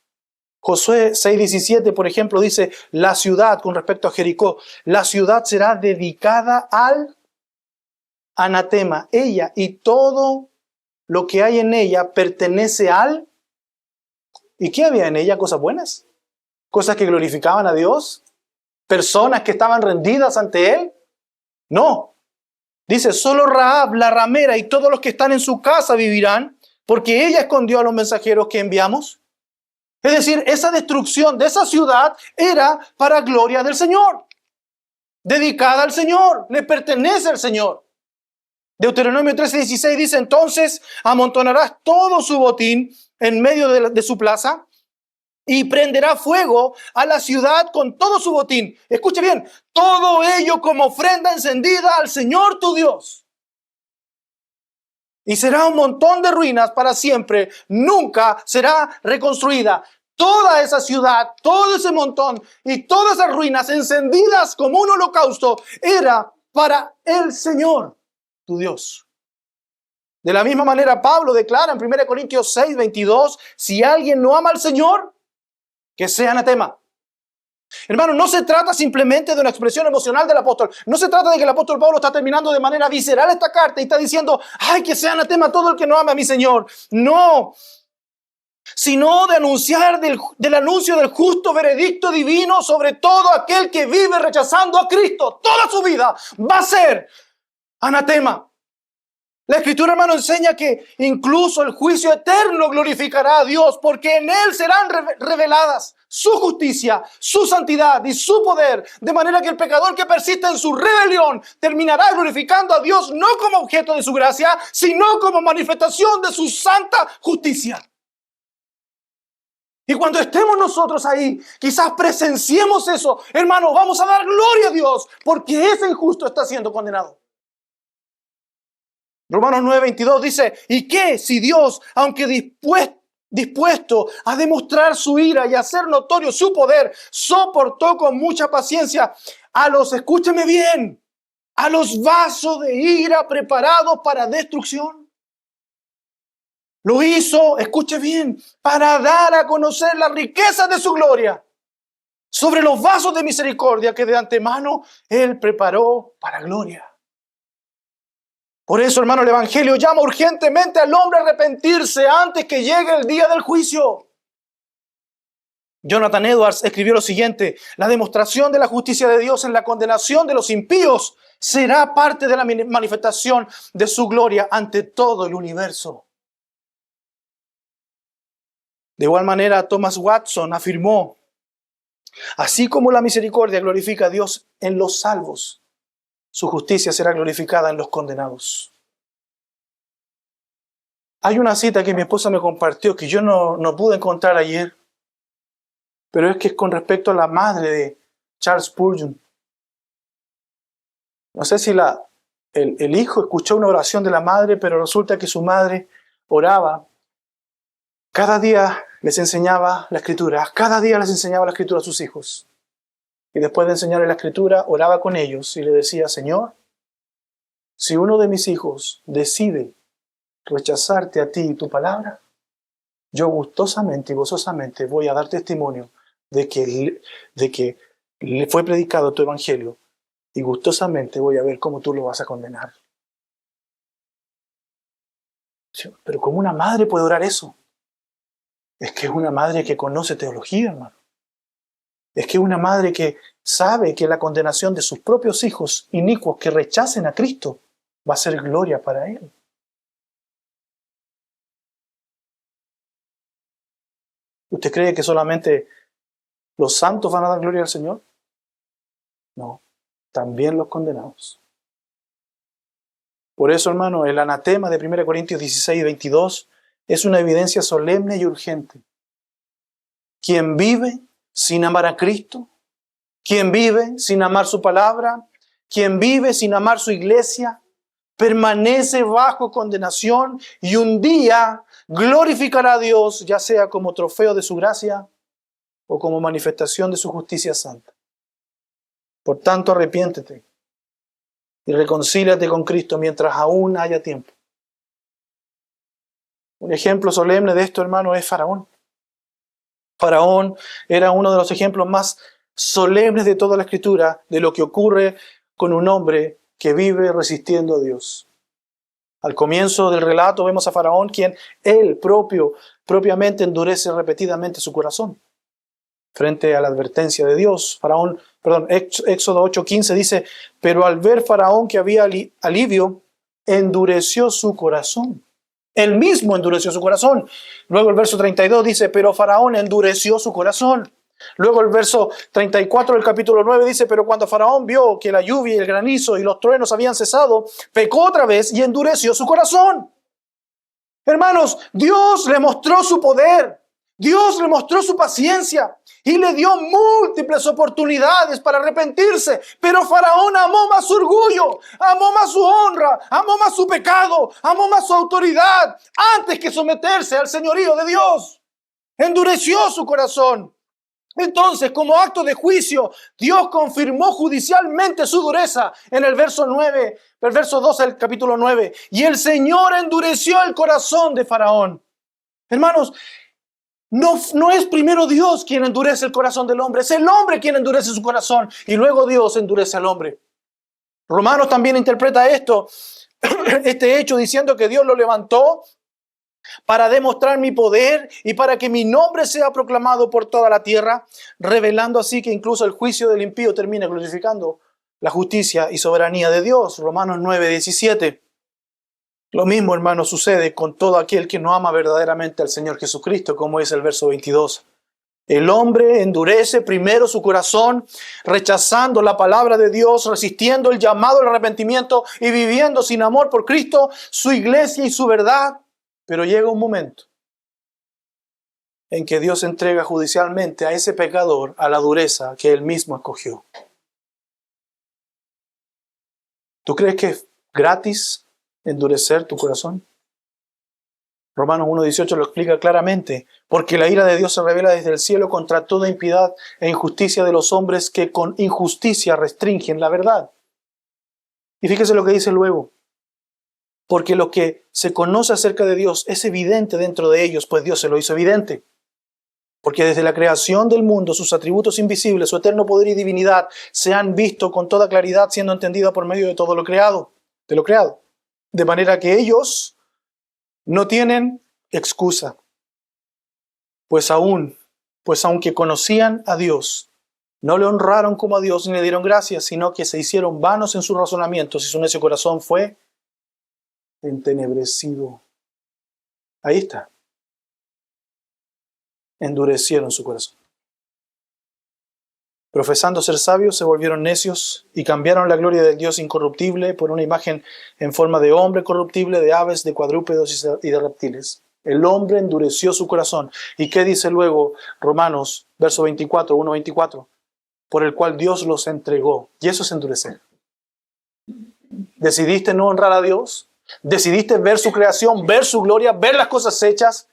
Josué 6:17, por ejemplo, dice, la ciudad, con respecto a Jericó, la ciudad será dedicada al anatema. Ella y todo lo que hay en ella pertenece al... ¿Y qué había en ella? Cosas buenas. Cosas que glorificaban a Dios. Personas que estaban rendidas ante Él. No. Dice, solo Rahab, la ramera, y todos los que están en su casa vivirán, porque ella escondió a los mensajeros que enviamos. Es decir, esa destrucción de esa ciudad era para gloria del Señor, dedicada al Señor, le pertenece al Señor. Deuteronomio 13:16 dice, entonces amontonarás todo su botín en medio de su plaza y prenderá fuego a la ciudad con todo su botín. Escuche bien, todo ello como ofrenda encendida al Señor tu Dios. Y será un montón de ruinas para siempre, nunca será reconstruida. Toda esa ciudad, todo ese montón y todas esas ruinas encendidas como un holocausto era para el Señor, tu Dios. De la misma manera, Pablo declara en 1 Corintios 6:22, si alguien no ama al Señor, que sea anatema. Hermano, no se trata simplemente de una expresión emocional del apóstol. No se trata de que el apóstol Pablo está terminando de manera visceral esta carta y está diciendo, ay, que sea anatema todo el que no ama a mi Señor. No, sino de anunciar del anuncio del justo veredicto divino sobre todo aquel que vive rechazando a Cristo. Toda su vida va a ser anatema. La Escritura, hermano, enseña que incluso el juicio eterno glorificará a Dios, porque en Él serán reveladas su justicia, su santidad y su poder, de manera que el pecador que persista en su rebelión terminará glorificando a Dios no como objeto de su gracia, sino como manifestación de su santa justicia. Y cuando estemos nosotros ahí, quizás presenciemos eso, hermano, vamos a dar gloria a Dios, porque ese injusto está siendo condenado. Romanos 9:22 dice, ¿y qué si Dios, aunque dispuesto a demostrar su ira y a hacer notorio su poder, soportó con mucha paciencia a los, escúcheme bien, a los vasos de ira preparados para destrucción? Lo hizo, escuche bien, para dar a conocer la riqueza de su gloria sobre los vasos de misericordia que de antemano Él preparó para gloria. Por eso, hermano, el Evangelio llama urgentemente al hombre a arrepentirse antes que llegue el día del juicio. Jonathan Edwards escribió lo siguiente, la demostración de la justicia de Dios en la condenación de los impíos será parte de la manifestación de su gloria ante todo el universo. De igual manera, Thomas Watson afirmó, así como la misericordia glorifica a Dios en los salvos, su justicia será glorificada en los condenados. Hay una cita que mi esposa me compartió que yo no pude encontrar ayer, pero es que es con respecto a la madre de Charles Spurgeon. No sé si el hijo escuchó una oración de la madre, pero resulta que su madre oraba. Cada día les enseñaba la Escritura, cada día les enseñaba la Escritura a sus hijos. Y después de enseñarle la Escritura, oraba con ellos y le decía, Señor, si uno de mis hijos decide rechazarte a ti y tu palabra, yo gustosamente y gozosamente voy a dar testimonio de que le fue predicado tu evangelio y gustosamente voy a ver cómo tú lo vas a condenar. Pero ¿cómo una madre puede orar eso? Es que es una madre que conoce teología, hermano. Es que es una madre que sabe que la condenación de sus propios hijos inicuos que rechacen a Cristo va a ser gloria para Él. ¿Usted cree que solamente los santos van a dar gloria al Señor? No, también los condenados. Por eso, hermano, el anatema de 1 Corintios 16:22 es una evidencia solemne y urgente. Quien vive sin amar a Cristo, quien vive sin amar su palabra, quien vive sin amar su iglesia, permanece bajo condenación y un día glorificará a Dios, ya sea como trofeo de su gracia o como manifestación de su justicia santa. Por tanto, arrepiéntete y reconcíliate con Cristo mientras aún haya tiempo. Un ejemplo solemne de esto, hermano, es Faraón. Faraón era uno de los ejemplos más solemnes de toda la Escritura de lo que ocurre con un hombre que vive resistiendo a Dios. Al comienzo del relato vemos a Faraón, quien él propiamente endurece repetidamente su corazón frente a la advertencia de Dios. Éxodo 8:15 dice, pero al ver Faraón que había alivio, endureció su corazón Él mismo endureció su corazón. Luego el verso 32 dice, pero Faraón endureció su corazón. Luego el verso 34 del capítulo 9 dice, pero cuando Faraón vio que la lluvia y el granizo y los truenos habían cesado, pecó otra vez y endureció su corazón. Hermanos, Dios le mostró su poder. Dios le mostró su paciencia y le dio múltiples oportunidades para arrepentirse. Pero Faraón amó más su orgullo, amó más su honra, amó más su pecado, amó más su autoridad antes que someterse al señorío de Dios. Endureció su corazón. Entonces, como acto de juicio, Dios confirmó judicialmente su dureza en el verso 9, el verso 12 del capítulo 9. Y el Señor endureció el corazón de Faraón. Hermanos, no es primero Dios quien endurece el corazón del hombre, es el hombre quien endurece su corazón y luego Dios endurece al hombre. Romanos también interpreta este hecho diciendo que Dios lo levantó para demostrar mi poder y para que mi nombre sea proclamado por toda la tierra, revelando así que incluso el juicio del impío termina glorificando la justicia y soberanía de Dios. Romanos 9:17. Lo mismo, hermano, sucede con todo aquel que no ama verdaderamente al Señor Jesucristo, como es el verso 22. El hombre endurece primero su corazón, rechazando la palabra de Dios, resistiendo el llamado al arrepentimiento y viviendo sin amor por Cristo, su iglesia y su verdad. Pero llega un momento en que Dios entrega judicialmente a ese pecador a la dureza que él mismo escogió. ¿Tú crees que es gratis endurecer tu corazón? Romanos 1:18 lo explica claramente, porque la ira de Dios se revela desde el cielo contra toda impiedad e injusticia de los hombres que con injusticia restringen la verdad. Y fíjese lo que dice luego, porque lo que se conoce acerca de Dios es evidente dentro de ellos, pues Dios se lo hizo evidente. Porque desde la creación del mundo, sus atributos invisibles, su eterno poder y divinidad se han visto con toda claridad, siendo entendida por medio de todo lo creado, de lo creado. De manera que ellos no tienen excusa. Pues aunque conocían a Dios, no le honraron como a Dios ni le dieron gracias, sino que se hicieron vanos en sus razonamientos y su necio corazón fue entenebrecido. Ahí está. Endurecieron su corazón. Profesando ser sabios, se volvieron necios y cambiaron la gloria del Dios incorruptible por una imagen en forma de hombre corruptible, de aves, de cuadrúpedos y de reptiles. El hombre endureció su corazón. ¿Y qué dice luego Romanos, verso 24, 1:24? Por el cual Dios los entregó. Y eso es endurecer. ¿Decidiste no honrar a Dios? ¿Decidiste ver su creación, ver su gloria, ver las cosas hechas?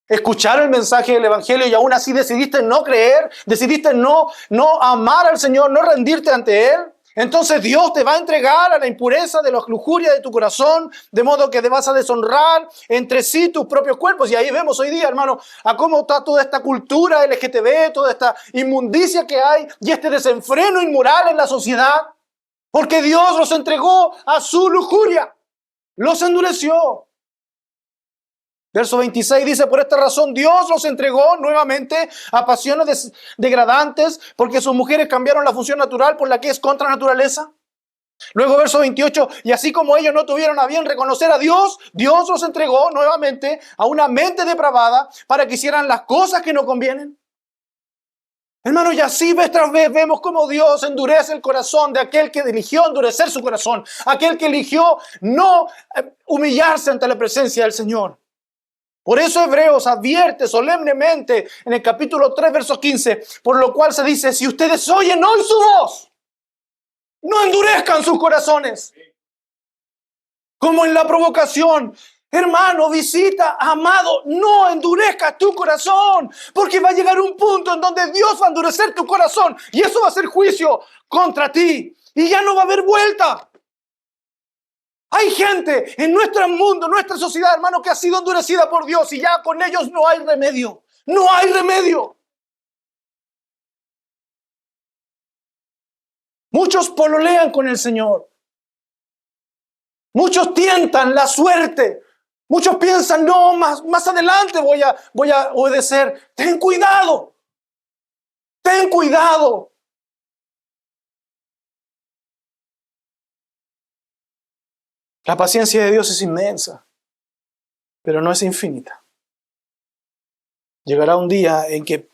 Escuchar el mensaje del Evangelio y aún así decidiste no creer, decidiste no amar al Señor, no rendirte ante Él. Entonces Dios te va a entregar a la impureza de la lujuria de tu corazón, de modo que te vas a deshonrar entre sí tus propios cuerpos. Y ahí vemos hoy día, hermano, a cómo está toda esta cultura LGTB, toda esta inmundicia que hay y este desenfreno inmoral en la sociedad. Porque Dios los entregó a su lujuria, los endureció. Verso 26 dice, por esta razón Dios los entregó nuevamente a pasiones degradantes, porque sus mujeres cambiaron la función natural por la que es contra naturaleza. Luego verso 28, y así como ellos no tuvieron a bien reconocer a Dios, Dios los entregó nuevamente a una mente depravada para que hicieran las cosas que no convienen. Hermanos, y así vez tras vez vemos cómo Dios endurece el corazón de aquel que eligió endurecer su corazón, aquel que eligió no humillarse ante la presencia del Señor. Por eso Hebreos advierte solemnemente en el capítulo 3, verso 15, por lo cual se dice, si ustedes oyen hoy su voz, no endurezcan sus corazones. Como en la provocación, hermano, visita, amado, no endurezcas tu corazón, porque va a llegar un punto en donde Dios va a endurecer tu corazón y eso va a ser juicio contra ti y ya no va a haber vuelta. Hay gente en nuestro mundo, en nuestra sociedad, hermano, que ha sido endurecida por Dios y ya con ellos no hay remedio. No hay remedio. Muchos pololean con el Señor. Muchos tientan la suerte. Muchos piensan, no, más adelante voy a obedecer. Ten cuidado. Ten cuidado. La paciencia de Dios es inmensa. pero no es infinita. Llegará un día en que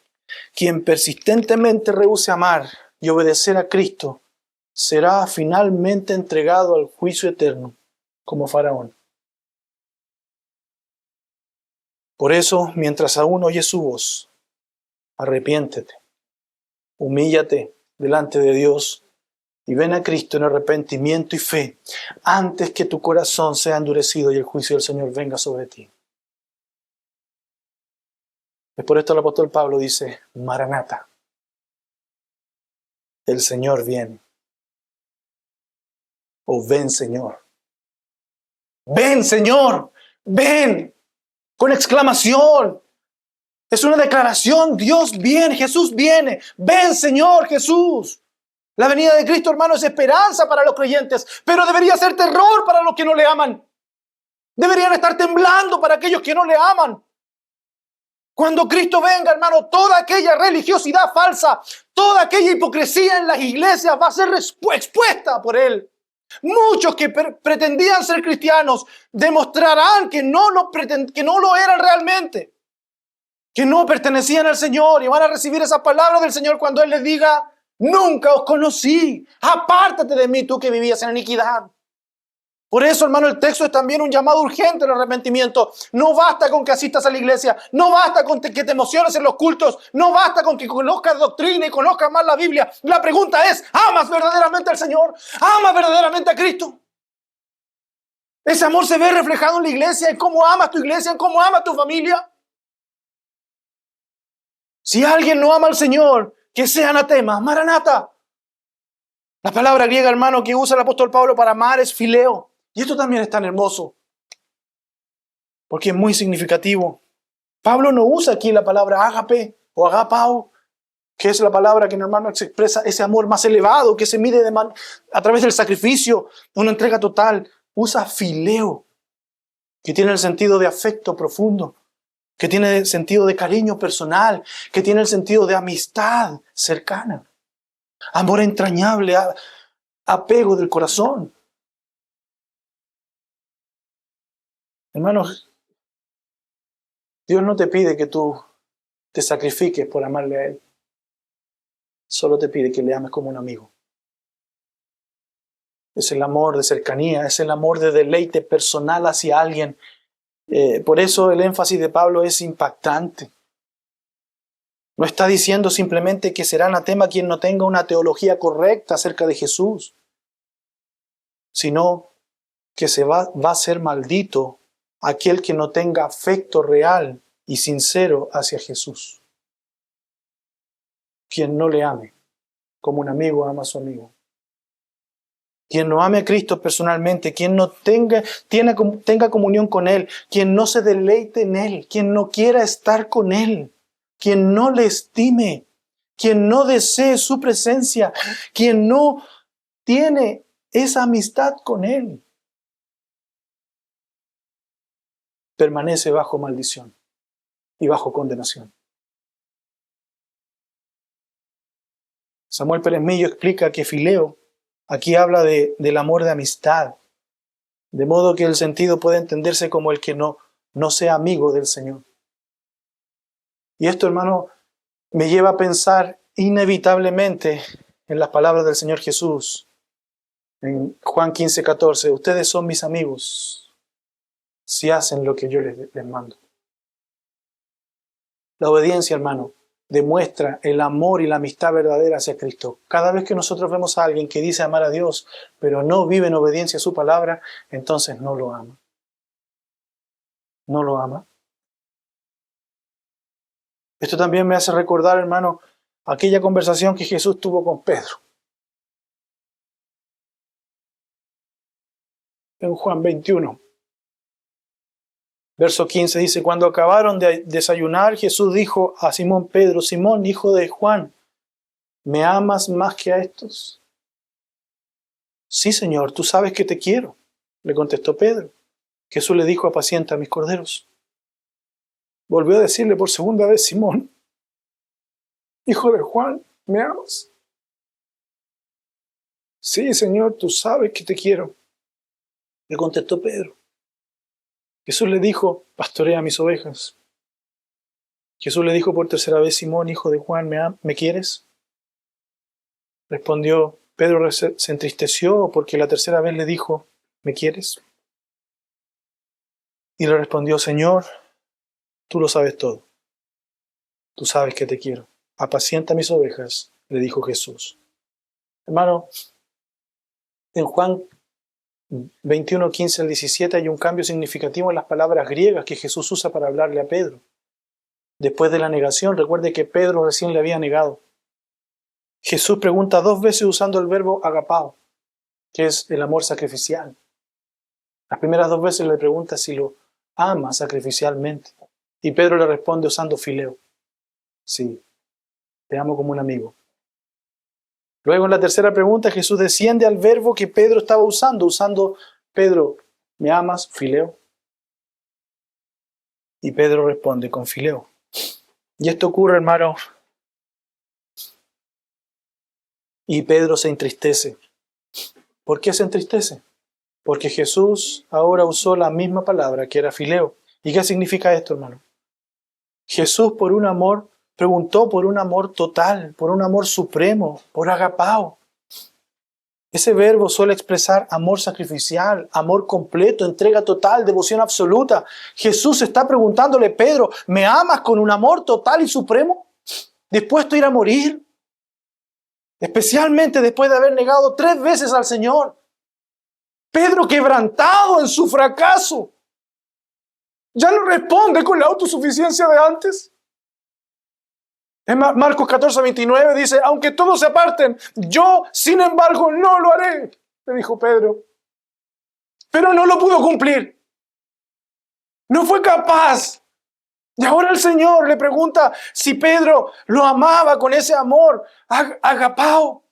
quien persistentemente rehúse amar y obedecer a Cristo será finalmente entregado al juicio eterno como Faraón. Por eso, mientras aún oyes su voz, arrepiéntete, humíllate delante de Dios y ven a Cristo en arrepentimiento y fe antes que tu corazón sea endurecido y el juicio del Señor venga sobre ti. Es por esto el apóstol Pablo dice, Maranata, el Señor viene. O ven, Señor. Ven, Señor. Ven. Con exclamación. Es una declaración. Dios viene. Jesús viene. Ven, Señor Jesús. La venida de Cristo, hermano, es esperanza para los creyentes, pero debería ser terror para los que no le aman. Deberían estar temblando para aquellos que no le aman. Cuando Cristo venga, hermano, toda aquella religiosidad falsa, toda aquella hipocresía en las iglesias va a ser expuesta por Él. Muchos que pretendían ser cristianos demostrarán que no lo eran realmente, que no pertenecían al Señor y van a recibir esas palabras del Señor cuando Él les diga, nunca os conocí, apártate de mí tú que vivías en iniquidad. Por eso, hermano, el texto es también un llamado urgente al arrepentimiento. No basta con que asistas a la iglesia, no basta con que te emociones en los cultos, no basta con que conozcas doctrina y conozcas más la Biblia. La pregunta es, ¿amas verdaderamente al Señor? ¿Amas verdaderamente a Cristo? Ese amor se ve reflejado en la iglesia, en cómo amas tu iglesia, en cómo amas tu familia. Si alguien no ama al Señor, que sea anatema, maranata. La palabra griega, hermano, que usa el apóstol Pablo para amar es fileo. Y esto también es tan hermoso, porque es muy significativo. Pablo no usa aquí la palabra ágape o agapao, que es la palabra que normalmente se expresa ese amor más elevado, que se mide a través del sacrificio, una entrega total. Usa fileo, que tiene el sentido de afecto profundo, que tiene el sentido de cariño personal, que tiene el sentido de amistad cercana, amor entrañable, apego del corazón. Hermanos, Dios no te pide que tú te sacrifiques por amarle a Él. Solo te pide que le ames como un amigo. Es el amor de cercanía, es el amor de deleite personal hacia alguien. Por eso el énfasis de Pablo es impactante. No está diciendo simplemente que será anatema quien no tenga una teología correcta acerca de Jesús, sino que va a ser maldito aquel que no tenga afecto real y sincero hacia Jesús. Quien no le ame, como un amigo ama a su amigo. Quien no ame a Cristo personalmente, quien no tenga comunión con Él, quien no se deleite en Él, quien no quiera estar con Él, quien no le estime, quien no desee su presencia, quien no tiene esa amistad con Él, permanece bajo maldición y bajo condenación. Samuel Pérez Millo explica que fileo aquí habla del amor de amistad, de modo que el sentido puede entenderse como el que no sea amigo del Señor. Y esto, hermano, me lleva a pensar inevitablemente en las palabras del Señor Jesús. En Juan 15:14, ustedes son mis amigos si hacen lo que yo les mando. La obediencia, hermano, demuestra el amor y la amistad verdadera hacia Cristo. Cada vez que nosotros vemos a alguien que dice amar a Dios, pero no vive en obediencia a su palabra, entonces no lo ama. No lo ama. Esto también me hace recordar, hermano, aquella conversación que Jesús tuvo con Pedro. En Juan 21. Verso 15 dice, cuando acabaron de desayunar, Jesús dijo a Simón Pedro, Simón, hijo de Juan, ¿me amas más que a estos? Sí, Señor, tú sabes que te quiero, le contestó Pedro. Jesús le dijo, apacienta a mis corderos. Volvió a decirle por segunda vez, Simón, hijo de Juan, ¿me amas? Sí, Señor, tú sabes que te quiero, le contestó Pedro. Jesús le dijo, pastorea mis ovejas. Jesús le dijo por tercera vez, Simón, hijo de Juan, ¿me quieres? Respondió, Pedro se entristeció porque la tercera vez le dijo, ¿me quieres? Y le respondió, Señor, tú lo sabes todo. Tú sabes que te quiero. Apacienta mis ovejas, le dijo Jesús. Hermano, en Juan 21, 15 al 17 hay un cambio significativo en las palabras griegas que Jesús usa para hablarle a Pedro. Después de la negación, recuerde que Pedro recién le había negado. Jesús pregunta 2 veces usando el verbo agapao, que es el amor sacrificial. Las primeras 2 veces le pregunta si lo ama sacrificialmente. Y Pedro le responde usando fileo. Sí, te amo como un amigo. Luego en la tercera pregunta Jesús desciende al verbo que Pedro estaba usando Pedro, ¿me amas? Fileo. Y Pedro responde con fileo. Y esto ocurre, hermano. Y Pedro se entristece. ¿Por qué se entristece? Porque Jesús ahora usó la misma palabra que era fileo. ¿Y qué significa esto, hermano? Jesús preguntó por un amor total, por un amor supremo, por agapao. Ese verbo suele expresar amor sacrificial, amor completo, entrega total, devoción absoluta. Jesús está preguntándole, Pedro, ¿me amas con un amor total y supremo? ¿Dispuesto a ir a morir? Especialmente después de haber negado 3 veces al Señor. Pedro, quebrantado en su fracaso, ya no responde con la autosuficiencia de antes. En Marcos 14, 29 dice, aunque todos se aparten, yo, sin embargo, no lo haré, le dijo Pedro. Pero no lo pudo cumplir. No fue capaz. Y ahora el Señor le pregunta si Pedro lo amaba con ese amor agapao.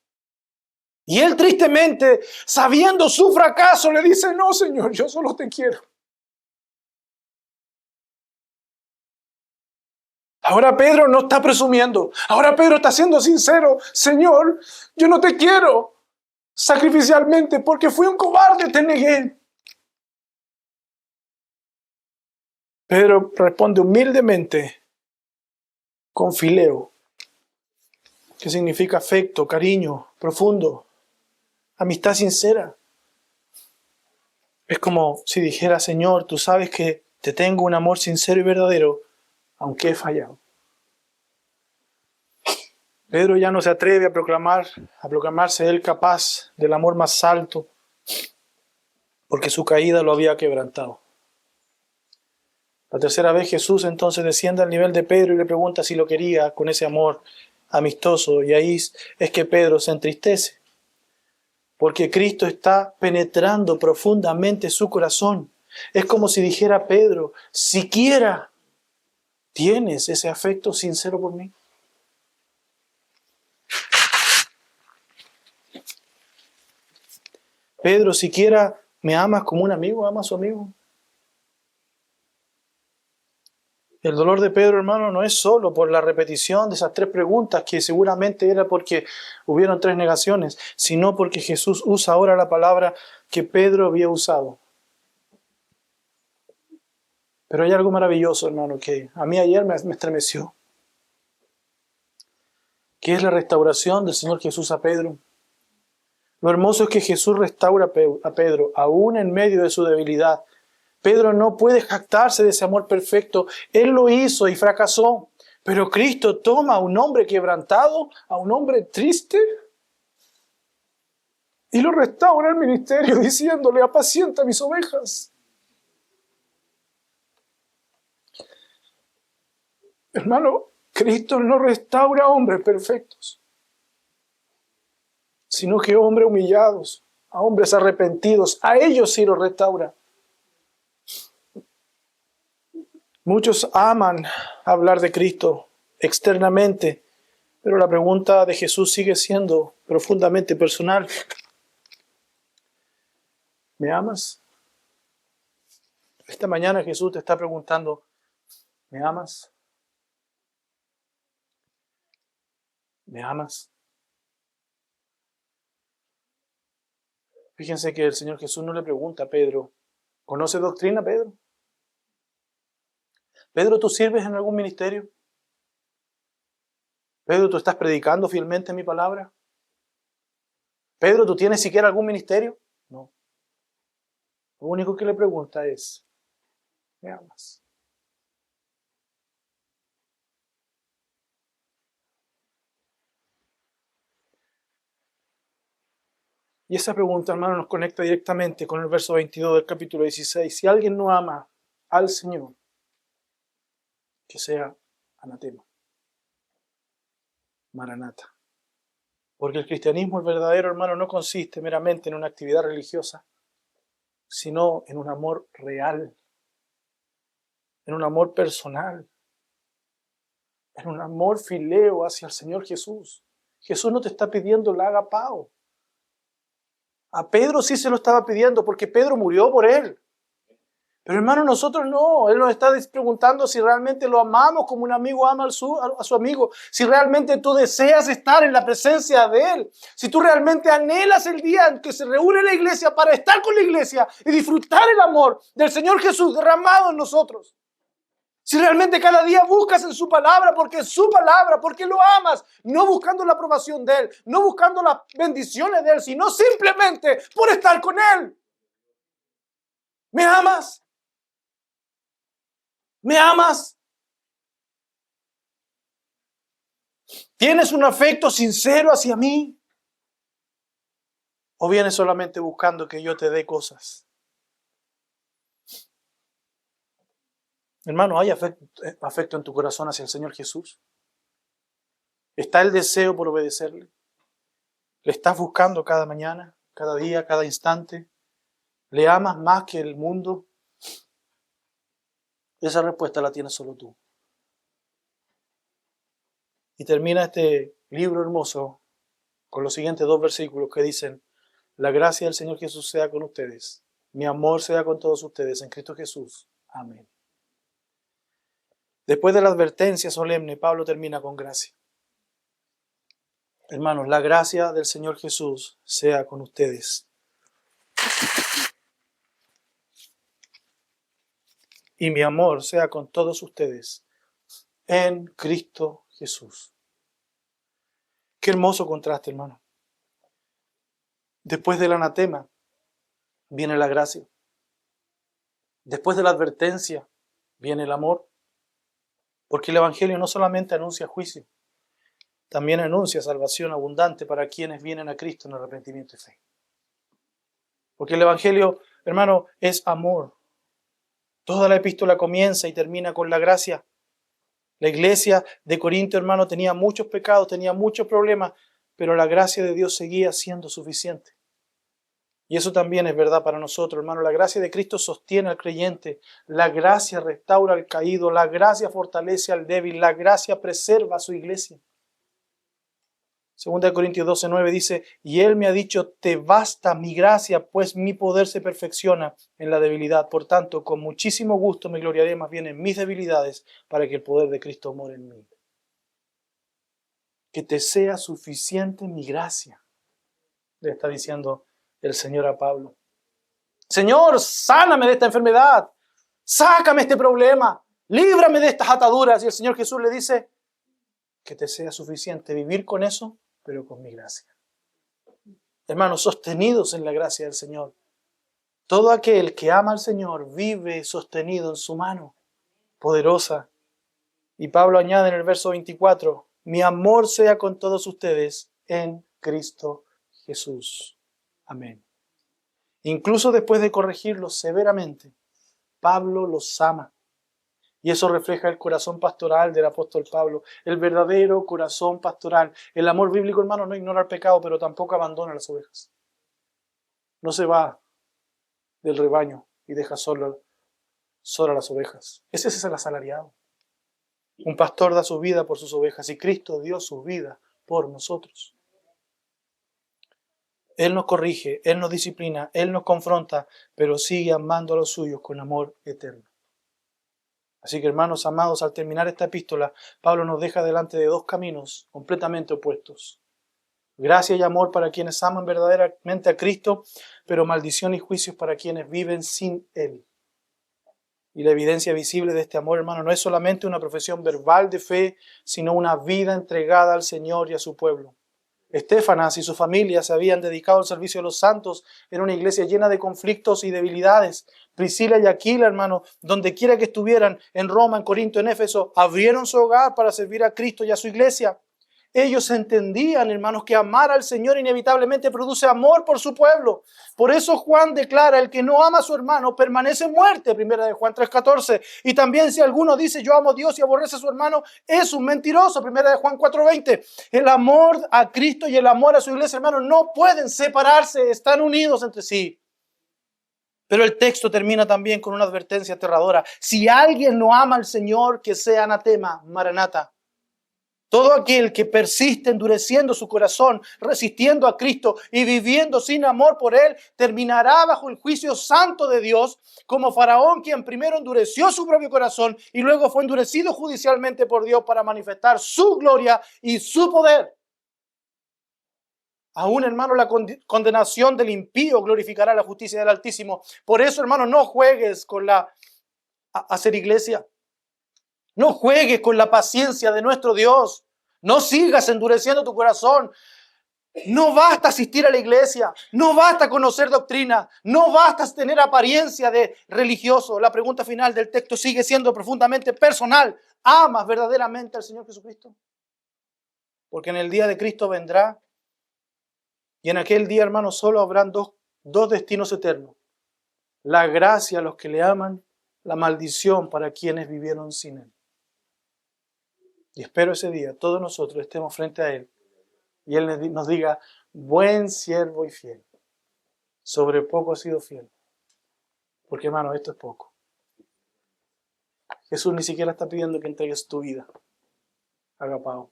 Y él tristemente, sabiendo su fracaso, le dice, no, Señor, yo solo te quiero. Ahora Pedro no está presumiendo. Ahora Pedro está siendo sincero. Señor, yo no te quiero sacrificialmente porque fui un cobarde, te negué. Pedro responde humildemente con fileo, que significa afecto, cariño, profundo, amistad sincera. Es como si dijera, Señor, tú sabes que te tengo un amor sincero y verdadero, aunque he fallado. Pedro ya no se atreve a proclamarse él capaz del amor más alto, porque su caída lo había quebrantado. La tercera vez Jesús entonces desciende al nivel de Pedro y le pregunta si lo quería con ese amor amistoso, y ahí es que Pedro se entristece, porque Cristo está penetrando profundamente su corazón. Es como si dijera Pedro, siquiera tienes ese afecto sincero por mí. Pedro, siquiera me amas como un amigo, ama a su amigo. El dolor de Pedro, hermano, no es solo por la repetición de esas 3 preguntas, que seguramente era porque hubieron 3 negaciones, sino porque Jesús usa ahora la palabra que Pedro había usado. Pero hay algo maravilloso, hermano, que a mí ayer me estremeció, que es la restauración del Señor Jesús a Pedro. Lo hermoso es que Jesús restaura a Pedro, aún en medio de su debilidad. Pedro no puede jactarse de ese amor perfecto. Él lo hizo y fracasó. Pero Cristo toma a un hombre quebrantado, a un hombre triste, y lo restaura al ministerio diciéndole, apacienta mis ovejas. Hermano, Cristo no restaura a hombres perfectos, sino que hombres humillados, a hombres arrepentidos, a ellos sí los restaura. Muchos aman hablar de Cristo externamente, pero la pregunta de Jesús sigue siendo profundamente personal. ¿Me amas? Esta mañana Jesús te está preguntando, ¿me amas? ¿Me amas? Fíjense que el Señor Jesús no le pregunta a Pedro, ¿conoce doctrina, Pedro? Pedro, ¿tú sirves en algún ministerio? Pedro, ¿tú estás predicando fielmente mi palabra? Pedro, ¿tú tienes siquiera algún ministerio? No. Lo único que le pregunta es, ¿me amas? Y esa pregunta, hermano, nos conecta directamente con el verso 22 del capítulo 16. Si alguien no ama al Señor, que sea anatema, maranata. Porque el cristianismo, el verdadero, hermano, no consiste meramente en una actividad religiosa, sino en un amor real, en un amor personal, en un amor fileo hacia el Señor Jesús. Jesús no te está pidiendo la agapao. A Pedro sí se lo estaba pidiendo porque Pedro murió por él. Pero hermano, nosotros no. Él nos está preguntando si realmente lo amamos como un amigo ama a su amigo. Si realmente tú deseas estar en la presencia de Él. Si tú realmente anhelas el día en que se reúne la iglesia para estar con la iglesia y disfrutar el amor del Señor Jesús derramado en nosotros. Si realmente cada día buscas en su palabra, porque es su palabra, porque lo amas, no buscando la aprobación de Él, no buscando las bendiciones de Él, sino simplemente por estar con Él. ¿Me amas? ¿Me amas? ¿Tienes un afecto sincero hacia mí? ¿O vienes solamente buscando que yo te dé cosas? Hermano, ¿hay afecto en tu corazón hacia el Señor Jesús? ¿Está el deseo por obedecerle? ¿Le estás buscando cada mañana, cada día, cada instante? ¿Le amas más que el mundo? Esa respuesta la tienes solo tú. Y termina este libro hermoso con los siguientes 2 versículos que dicen: la gracia del Señor Jesús sea con ustedes. Mi amor sea con todos ustedes en Cristo Jesús. Amén. Después de la advertencia solemne, Pablo termina con gracia. Hermanos, la gracia del Señor Jesús sea con ustedes. Y mi amor sea con todos ustedes en Cristo Jesús. Qué hermoso contraste, hermano. Después del anatema viene la gracia. Después de la advertencia viene el amor. Porque el Evangelio no solamente anuncia juicio, también anuncia salvación abundante para quienes vienen a Cristo en arrepentimiento y fe. Porque el Evangelio, hermano, es amor. Toda la epístola comienza y termina con la gracia. La iglesia de Corinto, hermano, tenía muchos pecados, tenía muchos problemas, pero la gracia de Dios seguía siendo suficiente. Y eso también es verdad para nosotros, hermano. La gracia de Cristo sostiene al creyente. La gracia restaura al caído. La gracia fortalece al débil. La gracia preserva a su iglesia. 2 Corintios 12:9 dice: y Él me ha dicho, te basta mi gracia, pues mi poder se perfecciona en la debilidad. Por tanto, con muchísimo gusto me gloriaré más bien en mis debilidades, para que el poder de Cristo more en mí. Que te sea suficiente mi gracia, le está diciendo el Señor a Pablo. Señor, sáname de esta enfermedad, sácame este problema, líbrame de estas ataduras. Y el Señor Jesús le dice, que te sea suficiente vivir con eso, pero con mi gracia. Hermanos, sostenidos en la gracia del Señor. Todo aquel que ama al Señor vive sostenido en su mano poderosa. Y Pablo añade en el verso 24, mi amor sea con todos ustedes en Cristo Jesús. Amén. Incluso después de corregirlos severamente, Pablo los ama. Y eso refleja el corazón pastoral del apóstol Pablo, el verdadero corazón pastoral. El amor bíblico, hermano, no ignora el pecado, pero tampoco abandona las ovejas. No se va del rebaño y deja solo a las ovejas. Ese es el asalariado. Un pastor da su vida por sus ovejas y Cristo dio su vida por nosotros. Él nos corrige, Él nos disciplina, Él nos confronta, pero sigue amando a los suyos con amor eterno. Así que, hermanos amados, al terminar esta epístola, Pablo nos deja delante de 2 caminos completamente opuestos. Gracia y amor para quienes aman verdaderamente a Cristo, pero maldición y juicios para quienes viven sin Él. Y la evidencia visible de este amor, hermano, no es solamente una profesión verbal de fe, sino una vida entregada al Señor y a su pueblo. Estéfanas y su familia se habían dedicado al servicio de los santos en una iglesia llena de conflictos y debilidades. Priscila y Aquila, hermano, donde quiera que estuvieran, en Roma, en Corinto, en Éfeso, abrieron su hogar para servir a Cristo y a su iglesia. Ellos entendían, hermanos, que amar al Señor inevitablemente produce amor por su pueblo. Por eso Juan declara, el que no ama a su hermano permanece en muerte, primera de Juan 3:14. Y también si alguno dice yo amo a Dios y aborrece a su hermano, es un mentiroso, primera de Juan 4:20. El amor a Cristo y el amor a su iglesia, hermanos, no pueden separarse, están unidos entre sí. Pero el texto termina también con una advertencia aterradora. Si alguien no ama al Señor, que sea anatema, maranata. Todo aquel que persiste endureciendo su corazón, resistiendo a Cristo y viviendo sin amor por Él, terminará bajo el juicio santo de Dios, como Faraón, quien primero endureció su propio corazón y luego fue endurecido judicialmente por Dios para manifestar su gloria y su poder. Aún, hermano, la condenación del impío glorificará la justicia del Altísimo. Por eso, hermano, no juegues con hacer iglesia. No juegues con la paciencia de nuestro Dios. No sigas endureciendo tu corazón. No basta asistir a la iglesia. No basta conocer doctrina. No basta tener apariencia de religioso. La pregunta final del texto sigue siendo profundamente personal. ¿Amas verdaderamente al Señor Jesucristo? Porque en el día de Cristo vendrá. Y en aquel día, hermano, solo habrán dos destinos eternos. La gracia a los que le aman, la maldición para quienes vivieron sin Él. Y espero ese día todos nosotros estemos frente a Él y Él nos diga, buen siervo y fiel, sobre poco has sido fiel. Porque, hermano, esto es poco. Jesús ni siquiera está pidiendo que entregues tu vida, agapao.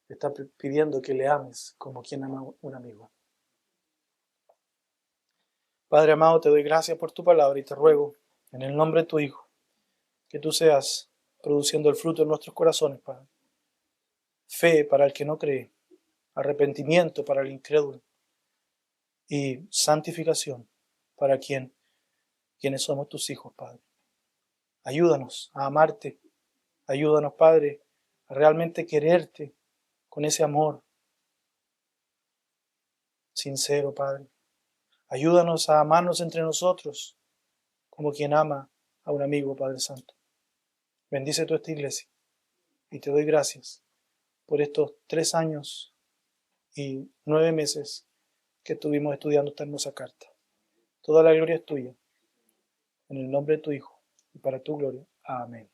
Está pidiendo que le ames como quien ama a un amigo. Padre amado, te doy gracias por tu palabra y te ruego, en el nombre de tu Hijo, que tú seas produciendo el fruto en nuestros corazones, Padre. Fe para el que no cree, arrepentimiento para el incrédulo y santificación para quienes somos tus hijos, Padre. Ayúdanos a amarte, ayúdanos, Padre, a realmente quererte con ese amor sincero, Padre. Ayúdanos a amarnos entre nosotros como quien ama a un amigo, Padre Santo. Bendice tú esta iglesia y te doy gracias por estos 3 años y 9 meses que estuvimos estudiando esta hermosa carta. Toda la gloria es tuya. En el nombre de tu Hijo y para tu gloria. Amén.